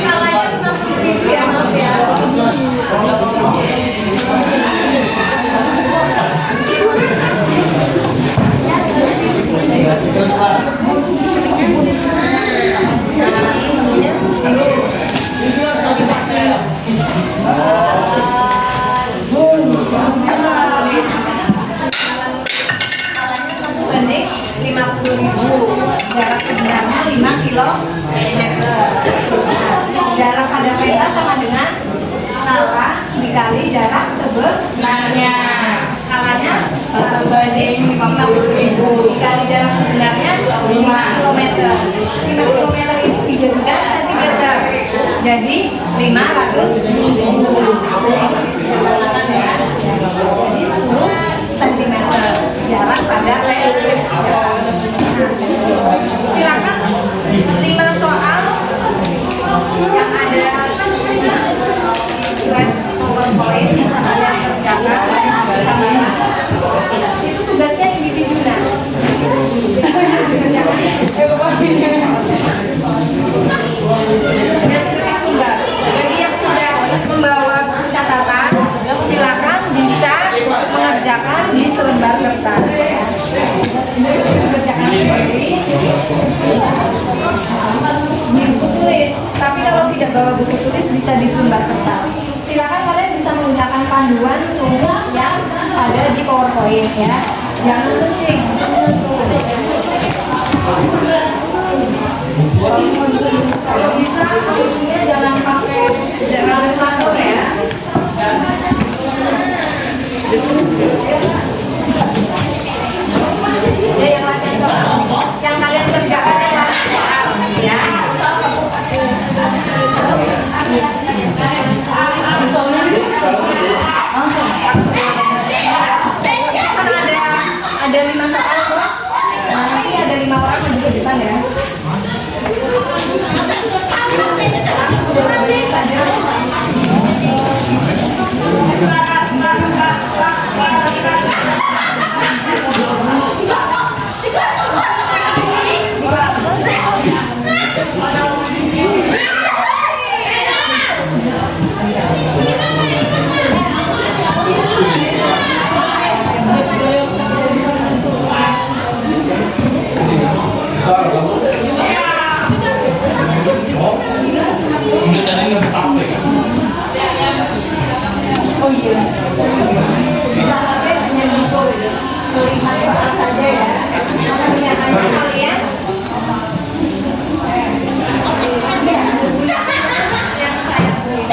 Skalanya 50.000 ya, Mas ya. Banding 50.000. Jarak sebenarnya 5 kilometer. Jarak pada peta sama dengan skala dikali jarak sebenarnya. Skalanya 1/50.000 dikali jarak sebenarnya 5 kilometer. 5 kilometer ini dijadikan sentimeter. Jadi 500.000. Jadi 10 cm jarak pada peta. Silakan 5 soal yang ada di slide PowerPoint bisa kalian kerjakan. Itu tugasnya individu nah. Dan tulis tunggal. Bagi yang tidak membawa buku catatan, silakan bisa mengerjakan buku tulis. Tapi kalau tidak bawa buku tulis bisa disumbat kertas. Silakan kalian bisa menggunakan panduan rumus yang ada di PowerPoint ya. Jangan searching. Kalau bisa rumusnya jangan pakai kalkulator ya. Ya yang latihan soal, yang kalian kerjakan yang latihan soal ya. Kan ada 5 soal tuh. Nah, nanti ada 5 orang maju ke depan ya. Oh iya. Kita hanya butuh 5 soal saja ya. Karena kenyataannya kalian yang saya tulis.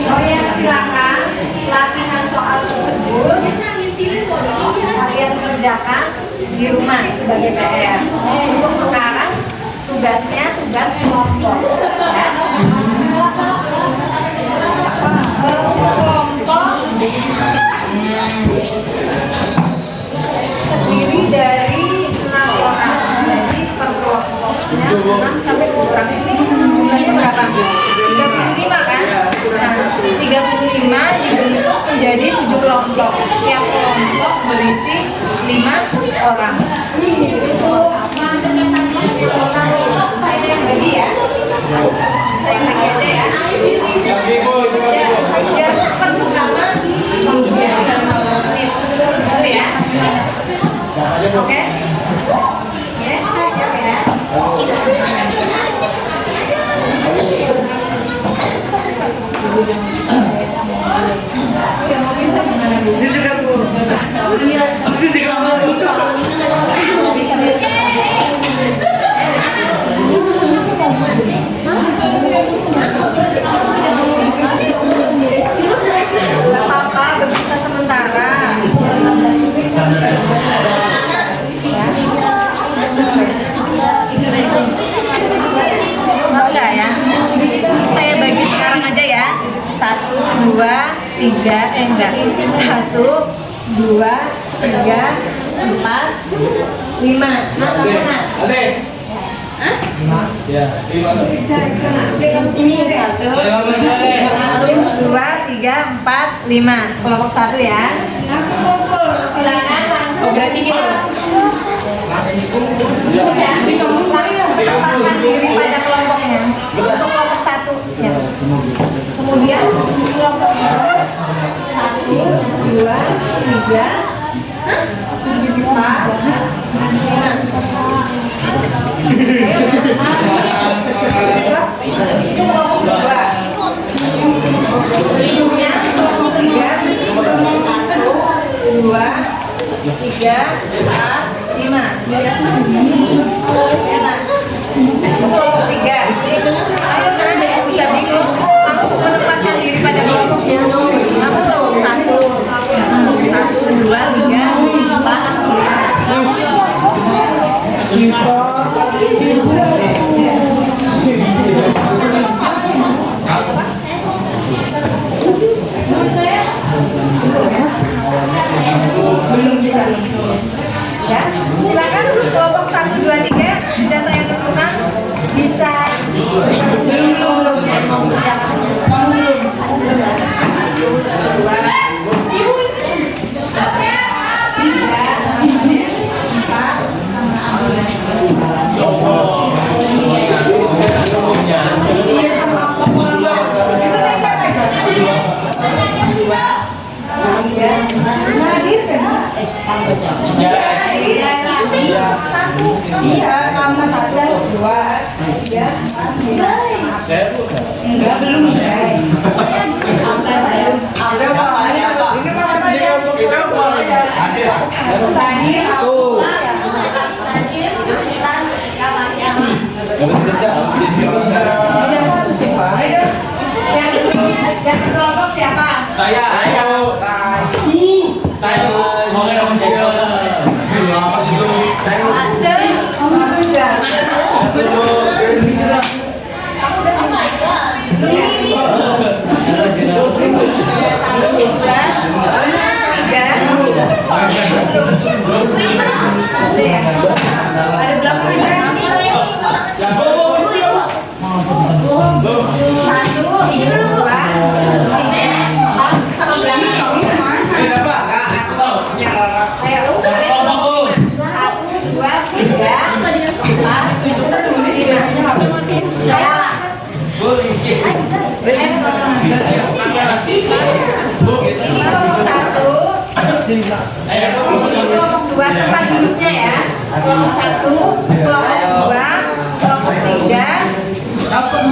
Oh ya, silakan latihan soal tersebut kalian kerjakan di rumah sebagai PR. Untuk sekarang tugasnya tugas kelompok. Ya. Kelompok terdiri dari 6 orang. Jadi per kelompoknya 6 sampai kurang ini jumlahnya berapa? 35 kan? Nah, 35 dibentuk menjadi 7 kelompok. Tiap kelompok berisi 5 orang. Saya yang bagi ya. Saya bagi aja ya. Biar cepat karena biar 15 menit. Betul ya? Oke? Ya, siap ya. Gak bisa gimana Bu? Ini juga Bu. Ini juga Bu. Gak apa-apa, berpisah sementara. Enggak ya? Saya bagi sekarang aja ya. 1, 2, 3, enggak. 1, 2, 3, 4, 5. Nah, kamu nak? Hah? Ya, Ini 1, 2, 3, 4, 5. Kelompok 1 ya. Silakan langsung. Berarti gitu. Ya, kamu tempatkan diri pada kelompoknya. Untuk kelompok 1 ya. Kemudian kelompok 2, 1, 2, 3, 4, 5. Itu kelompok 2. Berikutnya kelompok 3, 1, 2, 3, 4, 5. Enak. Itu kelompok 3. Ayo nanti bisa bingung. Langsung menempatkan diri pada kelompoknya. Kamu kelompok 1. Belum kita ya. Silakan kelompok 1, 2, 3 sudah saya tentukan bisa belum ya mau bisa belum. Iya sama iya, sama 1, 2, 3, enggak belum ya. Tadi yang kelompok siapa? Saya mau ngomong jago. Anda ada belakang kelompok 2 tempat duduknya ya. Kelompok 1, kelompok 2, kelompok 3, kelompok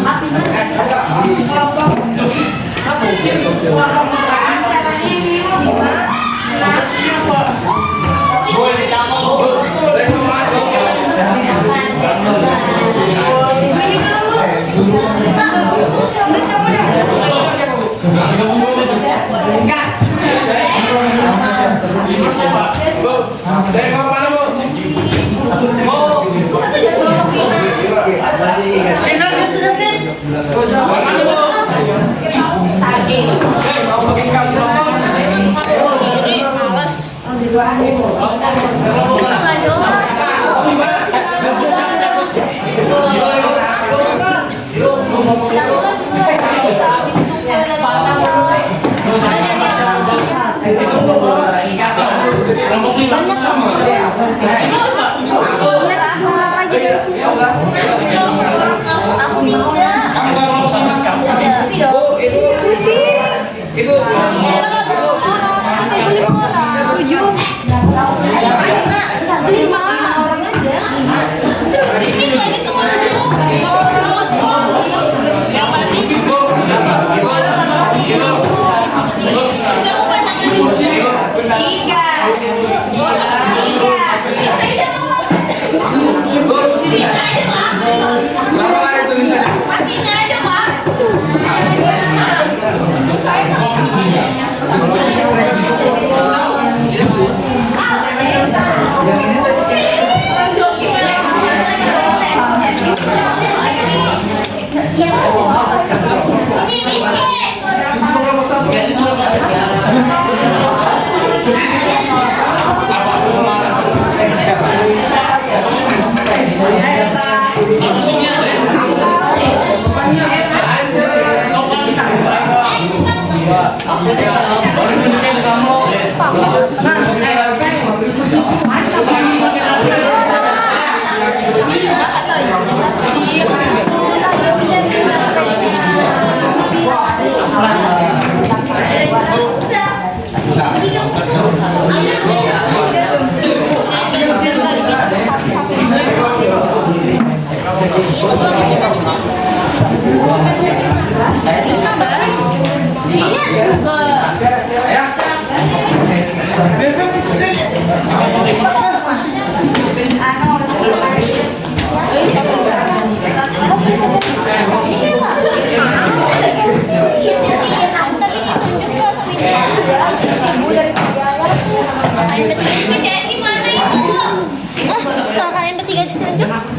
Kalau kalian bertiga itu Langsung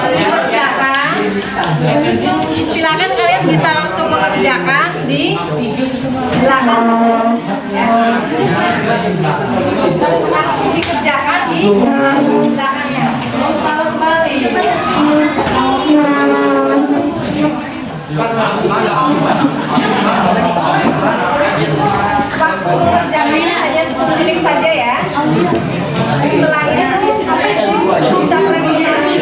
dikerjakan. Silakan kalian bisa langsung mengerjakan di belakang. Ya. Langsung dikerjakan di belakangnya. Terus lalu kembali. Waktu mengerjakannya hanya 10 menit saja ya. Setelah itu bisa presentasi.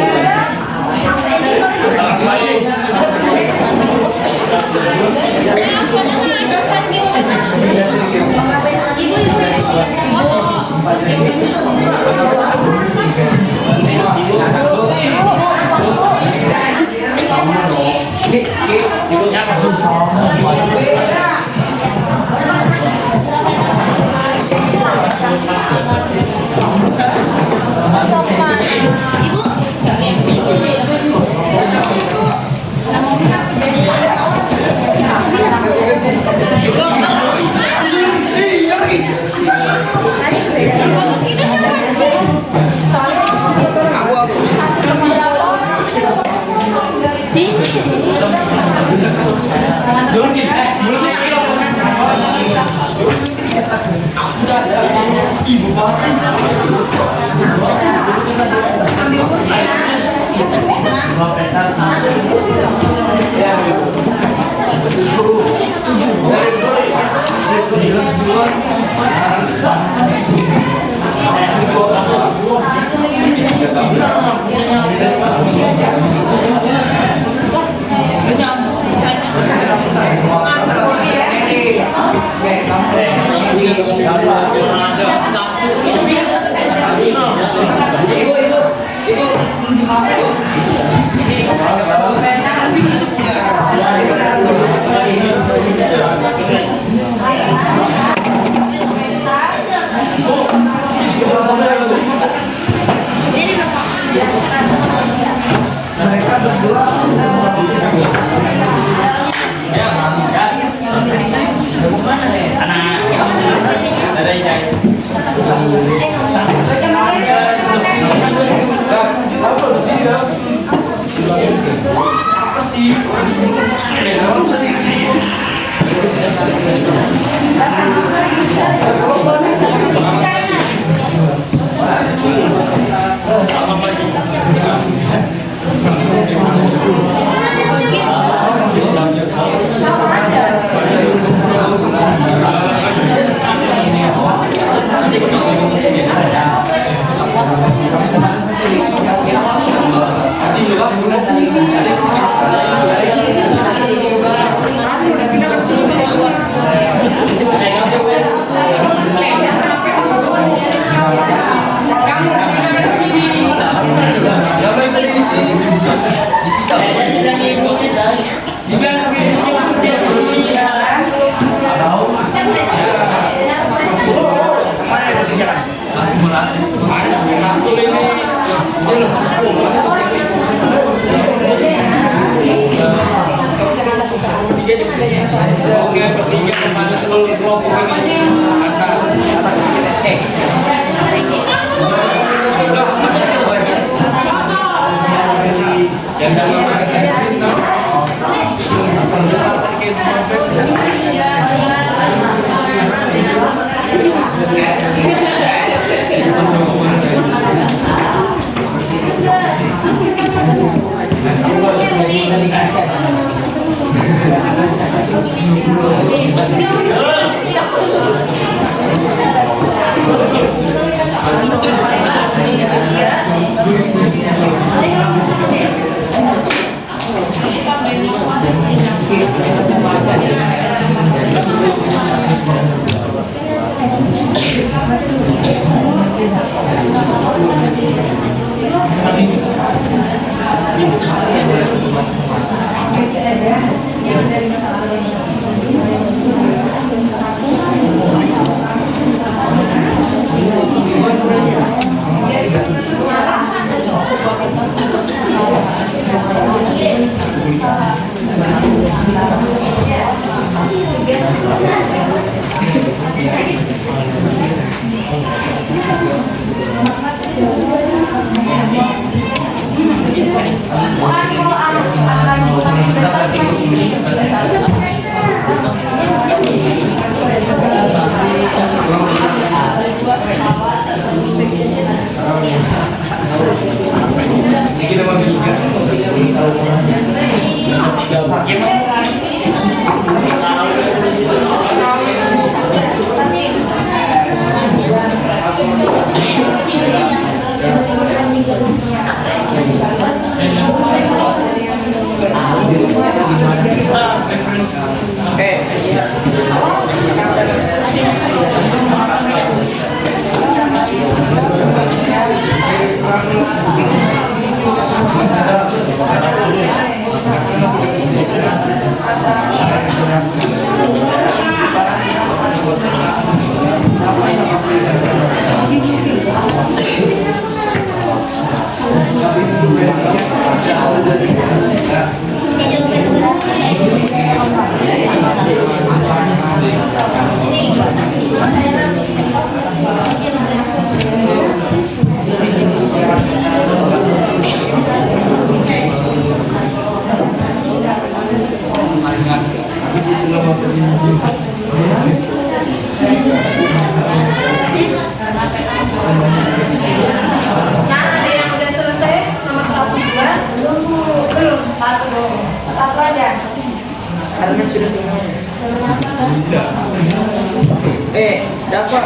Dapat,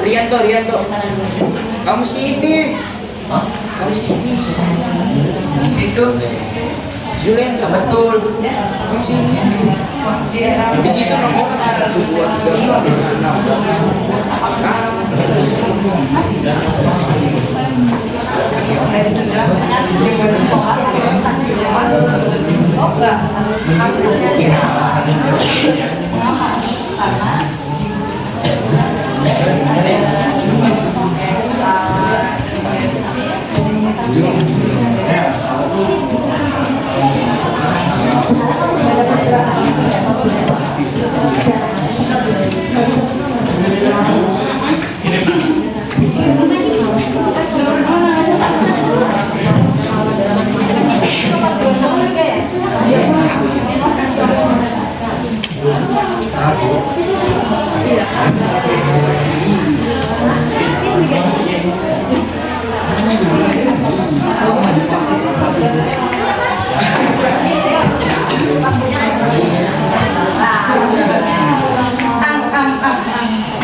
Rianto. Kamu sini. Kamu sini. Itu. Julian, betul. Kamu sini. Di situ nomor 1, 2, 3, 4, 5, 6. Oh enggak.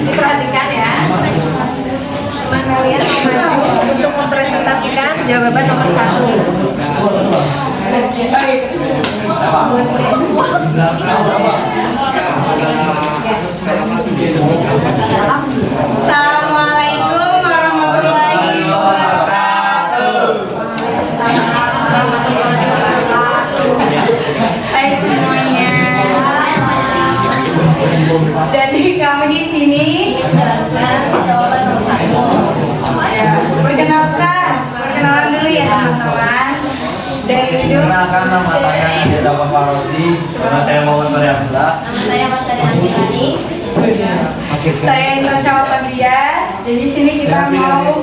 Diperhatikan ya. Teman kalian mau maju untuk mempresentasikan jawaban nomor 1. Assalamualaikum warahmatullahi wabarakatuh. Hai semuanya. Jadi kami di sini menjelaskan jawaban nomor 1. Ya, perkenalan dulu ya teman-teman. Dari ujung. Perkenalkan, nama saya Nadia Bapak Rozi. Nama saya Muhammad Faryamza. Nama saya Masada Antilani. Saya Intan Syawatambia. Jadi sini kita mau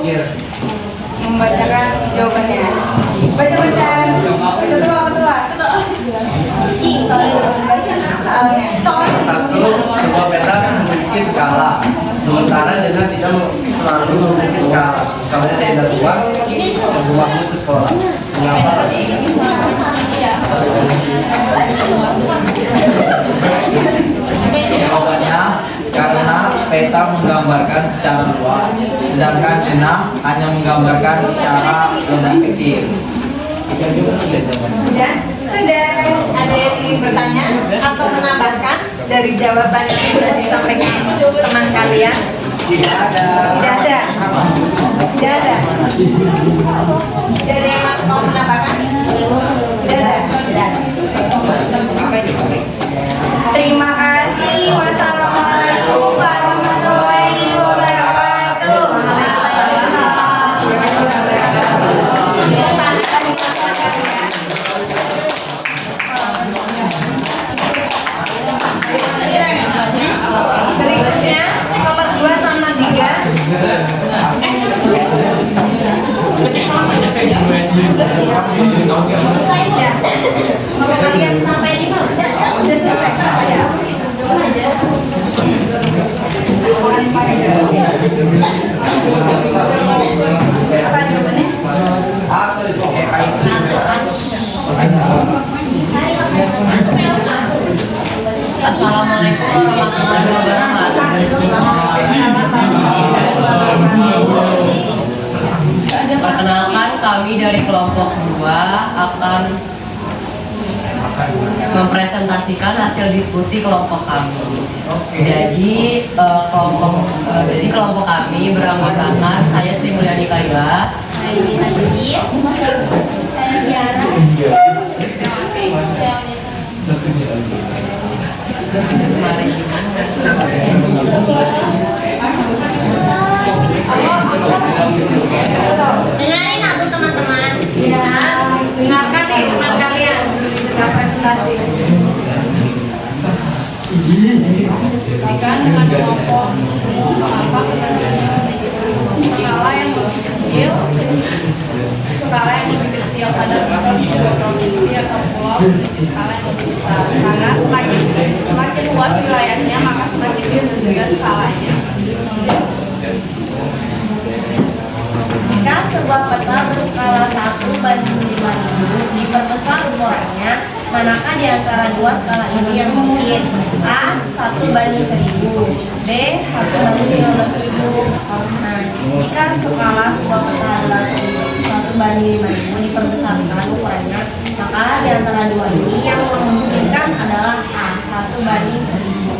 membacakan jawabannya. Baca-bacaan. Ketua. Satu, sebuah peta memiliki skala. Sementara dengan tidak selalu memiliki skala. Misalnya ada dua mutu sekolah. Mengapa? Jawabannya karena peta menggambarkan secara luas, sedangkan 6 hanya menggambarkan secara lebih kecil. Sudah ada yang ingin bertanya atau menambahkan dari jawaban yang sudah disampaikan teman kalian? Tidak ada. Tidak ada. Tidak ada. Tidak ada yang mau menambahkan? Tidak ada. Terima kasih. Wassalamualaikum warahmatullahi wabarakatuh. Berikutnya nomor 2 sama 3. Selesai ya? Semoga kalian sampai 5 udah selesai ya? Apa jawabannya? Assalamualaikum warahmatullahi wabarakatuh. Perkenalkan, kami dari kelompok 2 akan mempresentasikan hasil diskusi kelompok kami. Jadi kelompok kami beranggotakan saya Sri Mulyani Kaila, Saya Dian, saya Tiara. Dengarin aku teman-teman. Ya, dengarkan nih teman kalian sedang presentasi. Diskusikan dengan kelompok skala yang lebih kecil, pada sebuah provinsi atau pulau memiliki skala yang lebih besar, karena semakin luas wilayahnya maka semakin besar juga skalanya. Jika sebuah peta berskala 1/5000 diperbesar ukurannya, Manakah di antara dua skala ini yang mungkin? A. 1:1000, B. 1:15.000. Nah, jika skala dua peta adalah 1:5000 diperbesarkan ukurannya, maka di antara dua ini yang memungkinkan adalah A. 1:1000.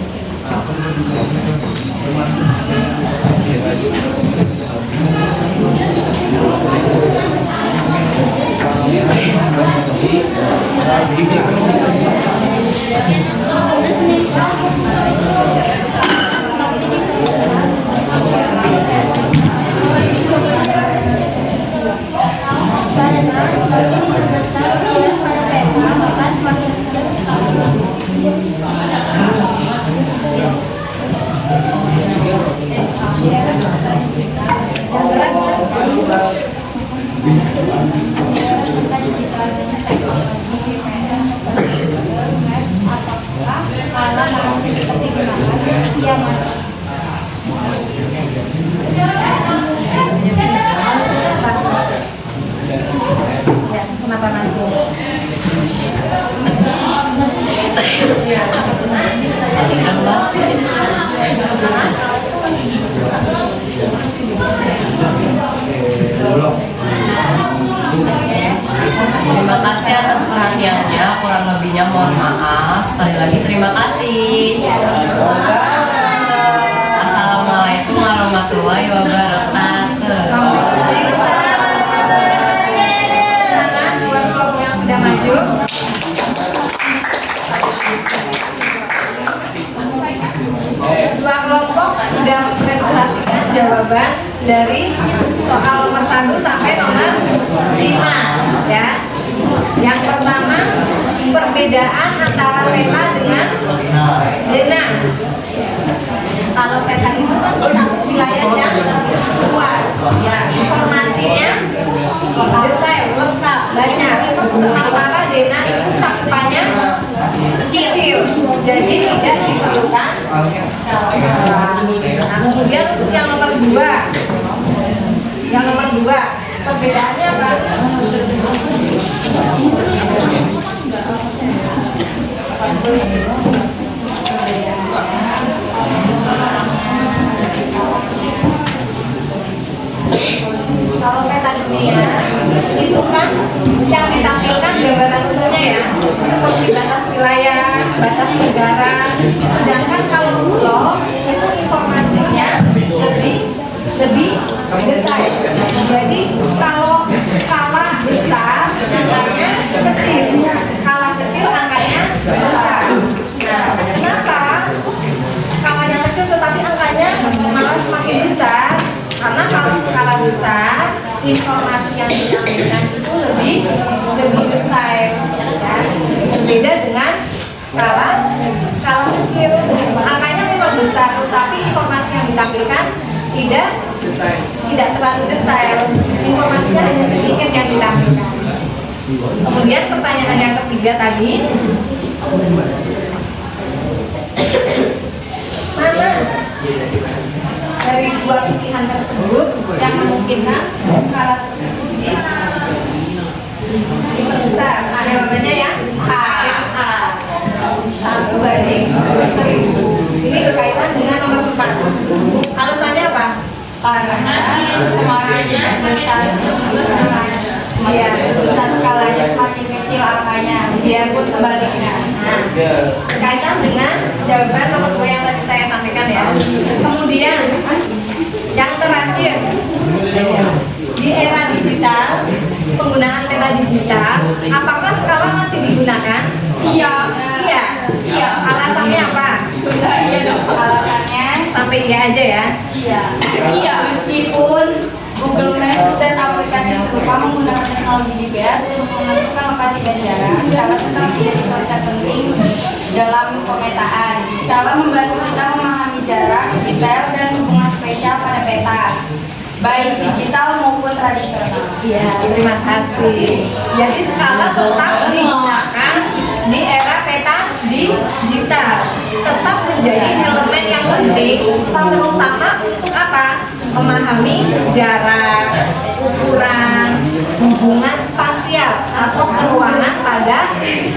Kenapa masih? Terima kasih atas perhatiannya, kurang lebihnya mohon maaf. Sekali lagi terima kasih. Assalamualaikum warahmatullahi wabarakatuh. Buat kelompok yang sudah maju. Dua kelompok sudah mempresentasikan jawaban dari soal nomor 1 sampai nomor 5 ya. Yang pertama, perbedaan antara peta dengan zona. Kalau peta itu kan mencakup wilayah yang luas ya, informasinya detail, lengkap, banyak. Sementara zona itu cakupannya kecil, jadi tidak diperlukan skala. Nah, kemudian untuk yang nomor 2, perbedaannya apa? Kalau peta dunia itu kan yang ditampilkan gambaran umumnya ya, seperti batas wilayah, batas negara. Sedangkan kalau pulau itu informasinya lebih detail. Jadi kalau skala besar angkanya kecil, skala kecil angkanya besar. Nah, kenapa skalanya kecil tetapi angkanya malah semakin besar? Karena kalau skala besar, informasi yang ditampilkan itu lebih detail, ya. Berbeda dengan skala kecil, angkanya memang besar, tetapi informasi yang ditampilkan tidak terlalu detail. Informasinya hanya sedikit yang ditampilkan. Kemudian pertanyaan yang ketiga tadi, mana dari dua pilihan tersebut yang memungkinkan skala tersebut diperbesar? Jawabannya ya A. 1:1000. Ini berkaitan dengan nomor 4. Alasannya apa? Karena semuanya besar, ya, besar skalanya semakin kecil angkanya, biarpun sebaliknya. Nah, berkaitan dengan jawaban nomor 2 yang tadi saya sampaikan ya. Kemudian yang terakhir, di era digital, penggunaan peta digital, apakah skala masih digunakan? Iya. Alasannya apa? Alasannya sampai iya aja ya. Iya. Meskipun Google Maps dan aplikasi serupa menggunakan teknologi GPS untuk menentukan lokasi dan jarak, skala tetap menjadi konsep penting dalam pemetaan. Skala membantu kita memahami jarak, detail, dan hubungan spesial pada peta, baik digital maupun tradisional. Iya, terima kasih. Jadi skala tetap digunakan di era peta digital, tetap menjadi elemen yang penting, terutama untuk apa? Memahami jarak, ukuran, hubungan spasial atau keuangan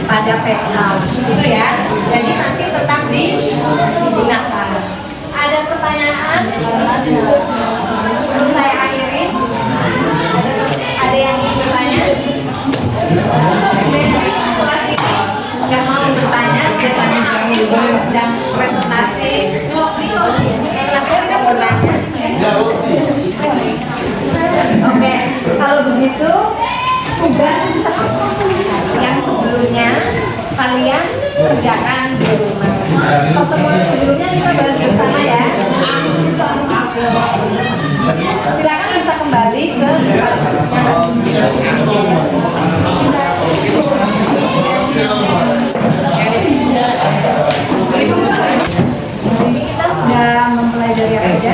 pada PK gitu ya. Jadi masih tetap digunakan. Ada pertanyaan sebelum saya akhiri? Ada yang ingin bertanya? Masih nggak mau bertanya, biasanya sedang presentasi. Kenapa tidak bertanya? Oke, kalau begitu tugas yang sebelumnya kalian kerjakan di rumah. Pertemuan sebelumnya kita bahas bersama ya. Silakan bisa kembali ke ini kita sudah mempelajari aja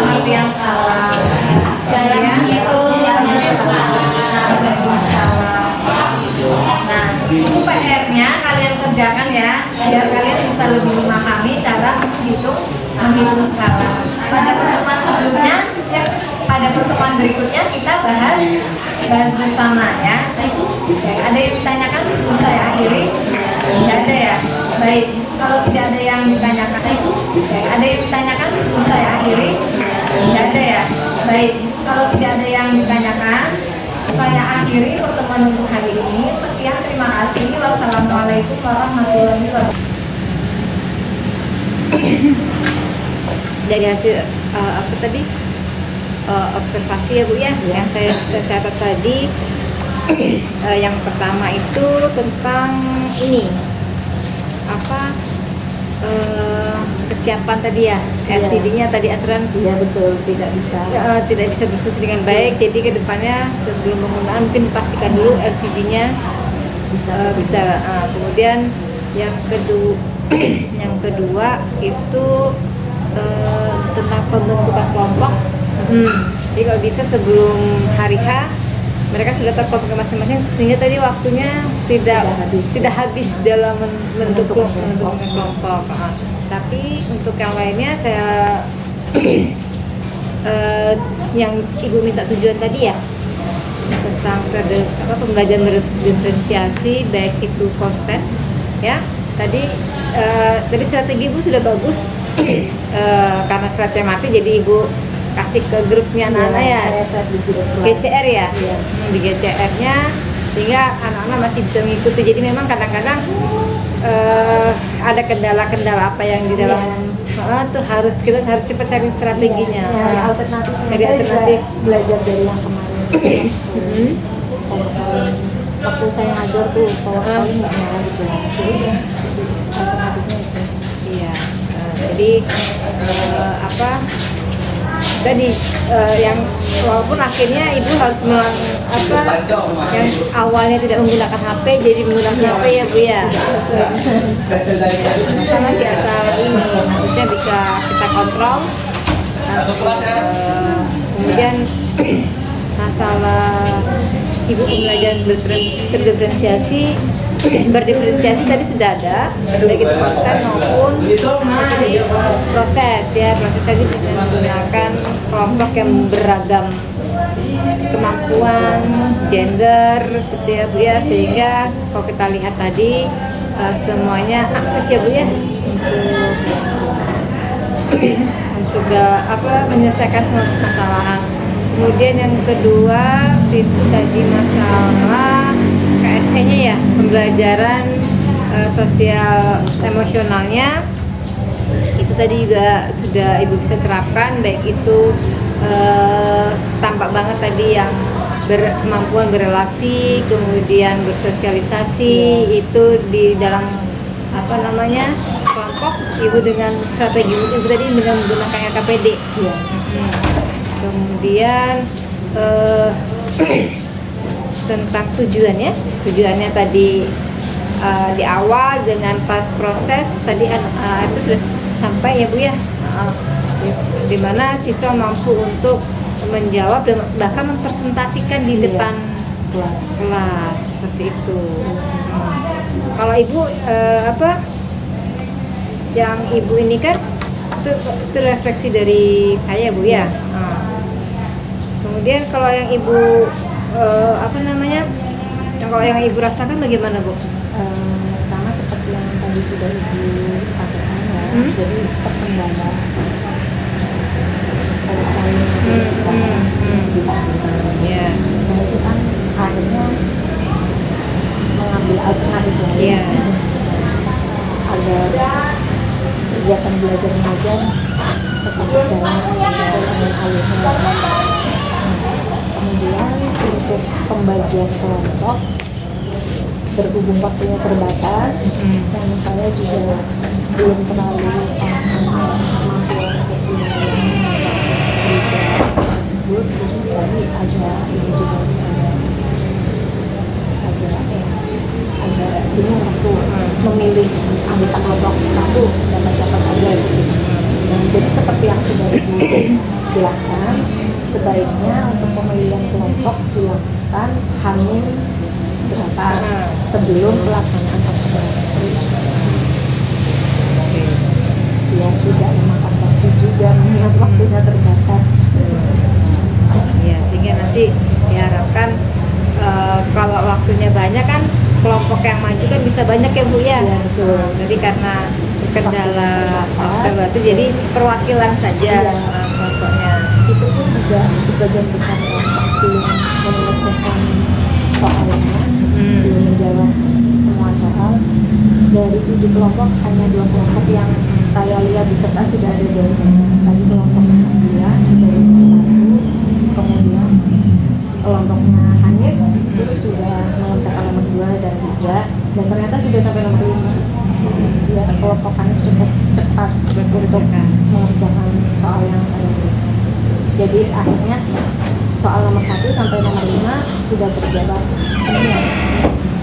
pengertian skala, kemudian itu nah itu PR-nya kalian kerjakan ya, biar kalian bisa lebih memahami cara menghitung skala. Pada pertemuan sebelumnya ya, pada pertemuan berikutnya kita bahas bersama ya. Ada yang ditanyakan sebelum saya akhiri? Tidak ada ya? Baik, kalau tidak ada yang ditanyakan, ada yang ditanyakan sebelum saya akhiri? Tidak ada ya? Baik, kalau tidak ada yang ditanyakan, saya akhiri pertemuan untuk hari ini. Sekian, terima kasih. Wassalamualaikum warahmatullahi wabarakatuh. Dari hasil apa tadi observasi ya Bu ya, yang saya catat tadi yang pertama itu tentang ini apa kesiapan tadi ya, LCD-nya tadi aturan Iya betul, tidak bisa. tidak bisa berfungsi dengan baik. Jadi kedepannya sebelum penggunaan mungkin dipastikan dulu LCD-nya bisa. Kemudian yang kedua itu tentang pembentukan kelompok. Jadi kalau bisa sebelum hari H mereka sudah terkelompok masing-masing, sehingga tadi waktunya tidak habis dalam membentuk kelompok. Tapi untuk yang lainnya saya yang Ibu minta tujuan tadi ya tentang pembelajaran berdiferensiasi, baik itu konten ya. Tadi strategi Ibu sudah bagus. Karena strategi mati, jadi Ibu kasih ke grupnya anak-anak ya, Saya set di grup kelas. GCR ya, Iya. di GCR-nya, sehingga anak-anak masih bisa mengikuti. Jadi memang kadang-kadang ada kendala-kendala apa yang di dalam tuh kita harus cepat cari strateginya. Nyari alternatif. Jadi Saya alternatif. juga belajar dari yang kemarin. PowerPoint. Waktu saya ngajar tuh PowerPoint nggak nyala gitu. Jadi alternatifnya itu. Iya. Jadi tadi yang walaupun akhirnya Ibu harus yang awalnya tidak menggunakan HP jadi menggunakan HP ya Bu ya. Sama sih asal ini maksudnya bisa kita kontrol. Kemudian masalah Ibu pembelajaran berdiferensiasi tadi sudah ada, baik itu konten maupun proses tadi dengan menggunakan kelompok yang beragam kemampuan, gender, gitu ya Bu ya, sehingga kalau kita lihat tadi semuanya aktif ya Bu ya untuk menyelesaikan semua permasalahan. Kemudian yang kedua itu tadi masalah KSE-nya ya, pembelajaran sosial emosionalnya itu tadi juga sudah Ibu bisa terapkan, baik itu tampak banget tadi yang kemampuan berrelasi, kemudian bersosialisasi itu di dalam kelompok Ibu dengan strategi Ibu tadi dengan menggunakan LKPD. Iya. Kemudian tentang tujuannya tadi di awal dengan pas proses tadi itu sudah sampai ya Bu ya, di mana siswa mampu untuk menjawab dan bahkan mempresentasikan di depan kelas seperti itu. Kalau Ibu yang Ibu ini kan itu refleksi dari saya Bu ya. Kemudian kalau yang Ibu apa namanya? Kalau yang ibu rasakan bagaimana bu? Sama seperti yang tadi sudah ibu sampaikan ya. Jadi perkembangan Ya. Nah itu kan akhirnya mengambil alternatif lain agar kegiatan belajar mengajar tetap berjalan sesuai dengan alurnya. Kemudian untuk pembagian kelompok berhubung waktunya terbatas dan saya juga belum terlalu paham kemampuan keseluruhan tugas tersebut, jadi ada ini juga sih agak bingung waktu memilih anggota kelompok satu siapa saja gitu. Nah, jadi seperti yang sudah ibu jelaskan, sebaiknya untuk pemilihan kelompok dilakukan hamil berapa sebelum pelaksanaan vaksinasi, biar tidak memakan waktu juga mengingat waktunya terbatas. Ya, sehingga nanti diharapkan kalau waktunya banyak kan kelompok yang maju kan bisa banyak ya bu ya. Iya, betul. Jadi karena kendala waktu jadi perwakilan saja kelompoknya. Itu pun juga sebagian besar kelompok belum menyelesaikan soalnya, belum menjawab semua soal. Dari 7 kelompok hanya 2 kelompok yang saya lihat di kertas sudah ada jawabannya. Tadi kelompok Alhamdulillah dari nomor 1, kemudian kelompoknya Hanif itu sudah mengerjakan nomor 2 dan 3, dan ternyata sudah sampai nomor 5. Ya, kelompok Hanif cukup cepat untuk mengerjakan soal yang saya berikan. Jadi akhirnya soal nomor 1 sampai nomor 5 sudah terjawab semua,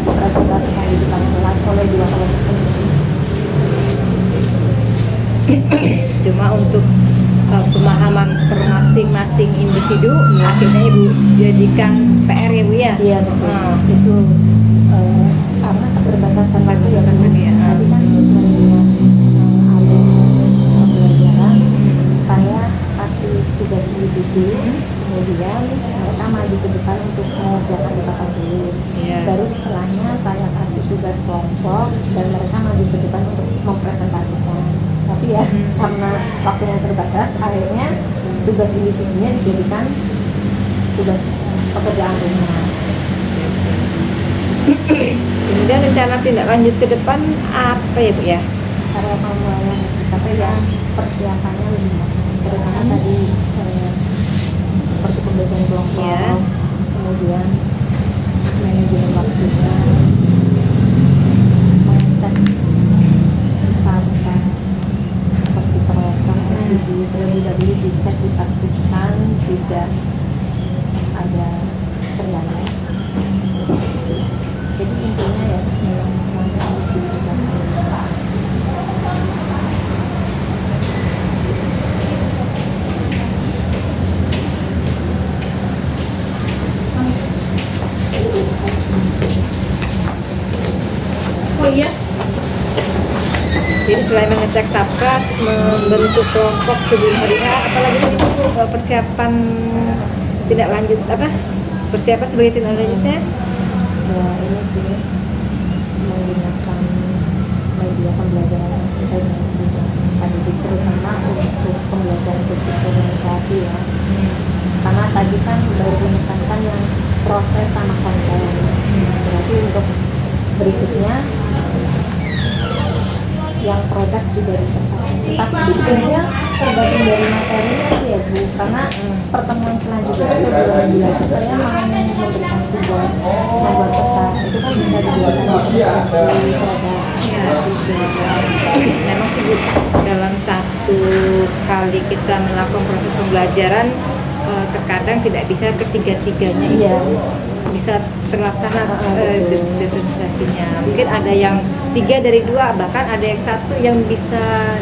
presentasikan di depan kelas oleh 2 kelompok tersebut. Cuma untuk pemahaman per masing-masing individu akhirnya ibu jadikan PR ya bu ya. Iya betul. Itu karena keterbatasan waktu ya kan. Tadi kan sesuai dengan alur pembelajaran, saya kasih tugas individu, kemudian mereka maju ke depan untuk mengerjakan di papan tulis. Baru setelahnya saya kasih tugas kelompok dan mereka maju ke depan untuk mempresentasikan. Tapi ya karena waktunya terbatas, akhirnya tugas individunya dijadikan tugas pekerjaan rumah. Kemudian rencana tindak lanjut ke depan apa ya bu ya? Karena kalau yang dicapai ya persiapannya lebih banyak, terutama tadi seperti pembagian kelompok, kemudian manajemen waktunya, mengecek satgas seperti peralatan LCD terlebih dahulu dicek, dipastikan tidak ada kendala. Jadi intinya ya memang semuanya harus diusahakan. Oh iya, Jadi selain mengecek satgas, membentuk kelompok sebelum hari H, apalagi ini bu persiapan tindak lanjut apa? Persiapan sebagai tindak lanjutnya? Ya ini sih menggunakan media pembelajaran yang sesuai dengan kebutuhan peserta didik, terutama untuk pembelajaran bentuk organisasi ya. Karena tadi kan baru menekankan yang proses sama konten. Berarti untuk berikutnya yang produk juga disertakan. Tapi itu sebenarnya tergantung dari materinya sih ya Bu, karena pertemuan selanjutnya atau bulan saya mau memberikan tugas membuat peta, itu kan bisa dibuatkan di presentasi produk. Memang sih Bu, dalam satu kali kita melakukan proses pembelajaran terkadang tidak bisa ketiga-tiganya itu bisa terlaksana diferensiasinya. Mungkin ada yang 3 dari 2, bahkan ada yang 1 yang bisa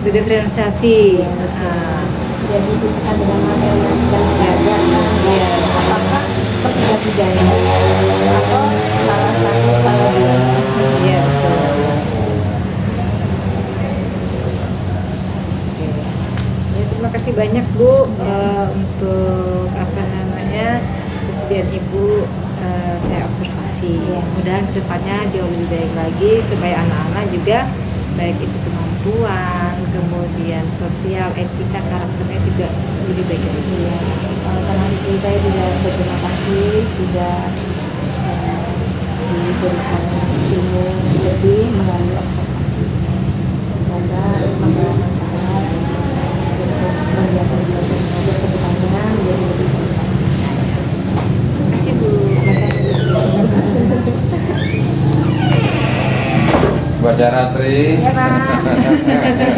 diferensiasi. Ya disisihkan dengan materi yang sedang diajarkan. Apakah ketiga-tiganya atau salah satu salah dua? Iya betul. Ya, terima kasih banyak Bu untuk apa namanya dan Ibu saya observasi. Mudah-mudahan kedepannya jauh lebih baik lagi supaya anak-anak juga baik itu kemampuan, kemudian sosial, etika, karakternya juga lebih baik lagi. Iya, sama-sama Ibu, saya juga berterima kasih sudah diberikan ilmu lebih melalui observasi. Semoga bermanfaat untuk kegiatan belajar mengajar ke depannya menjadi lebih baik. Terima kasih Bu. Baca Ratri. Ya Pak.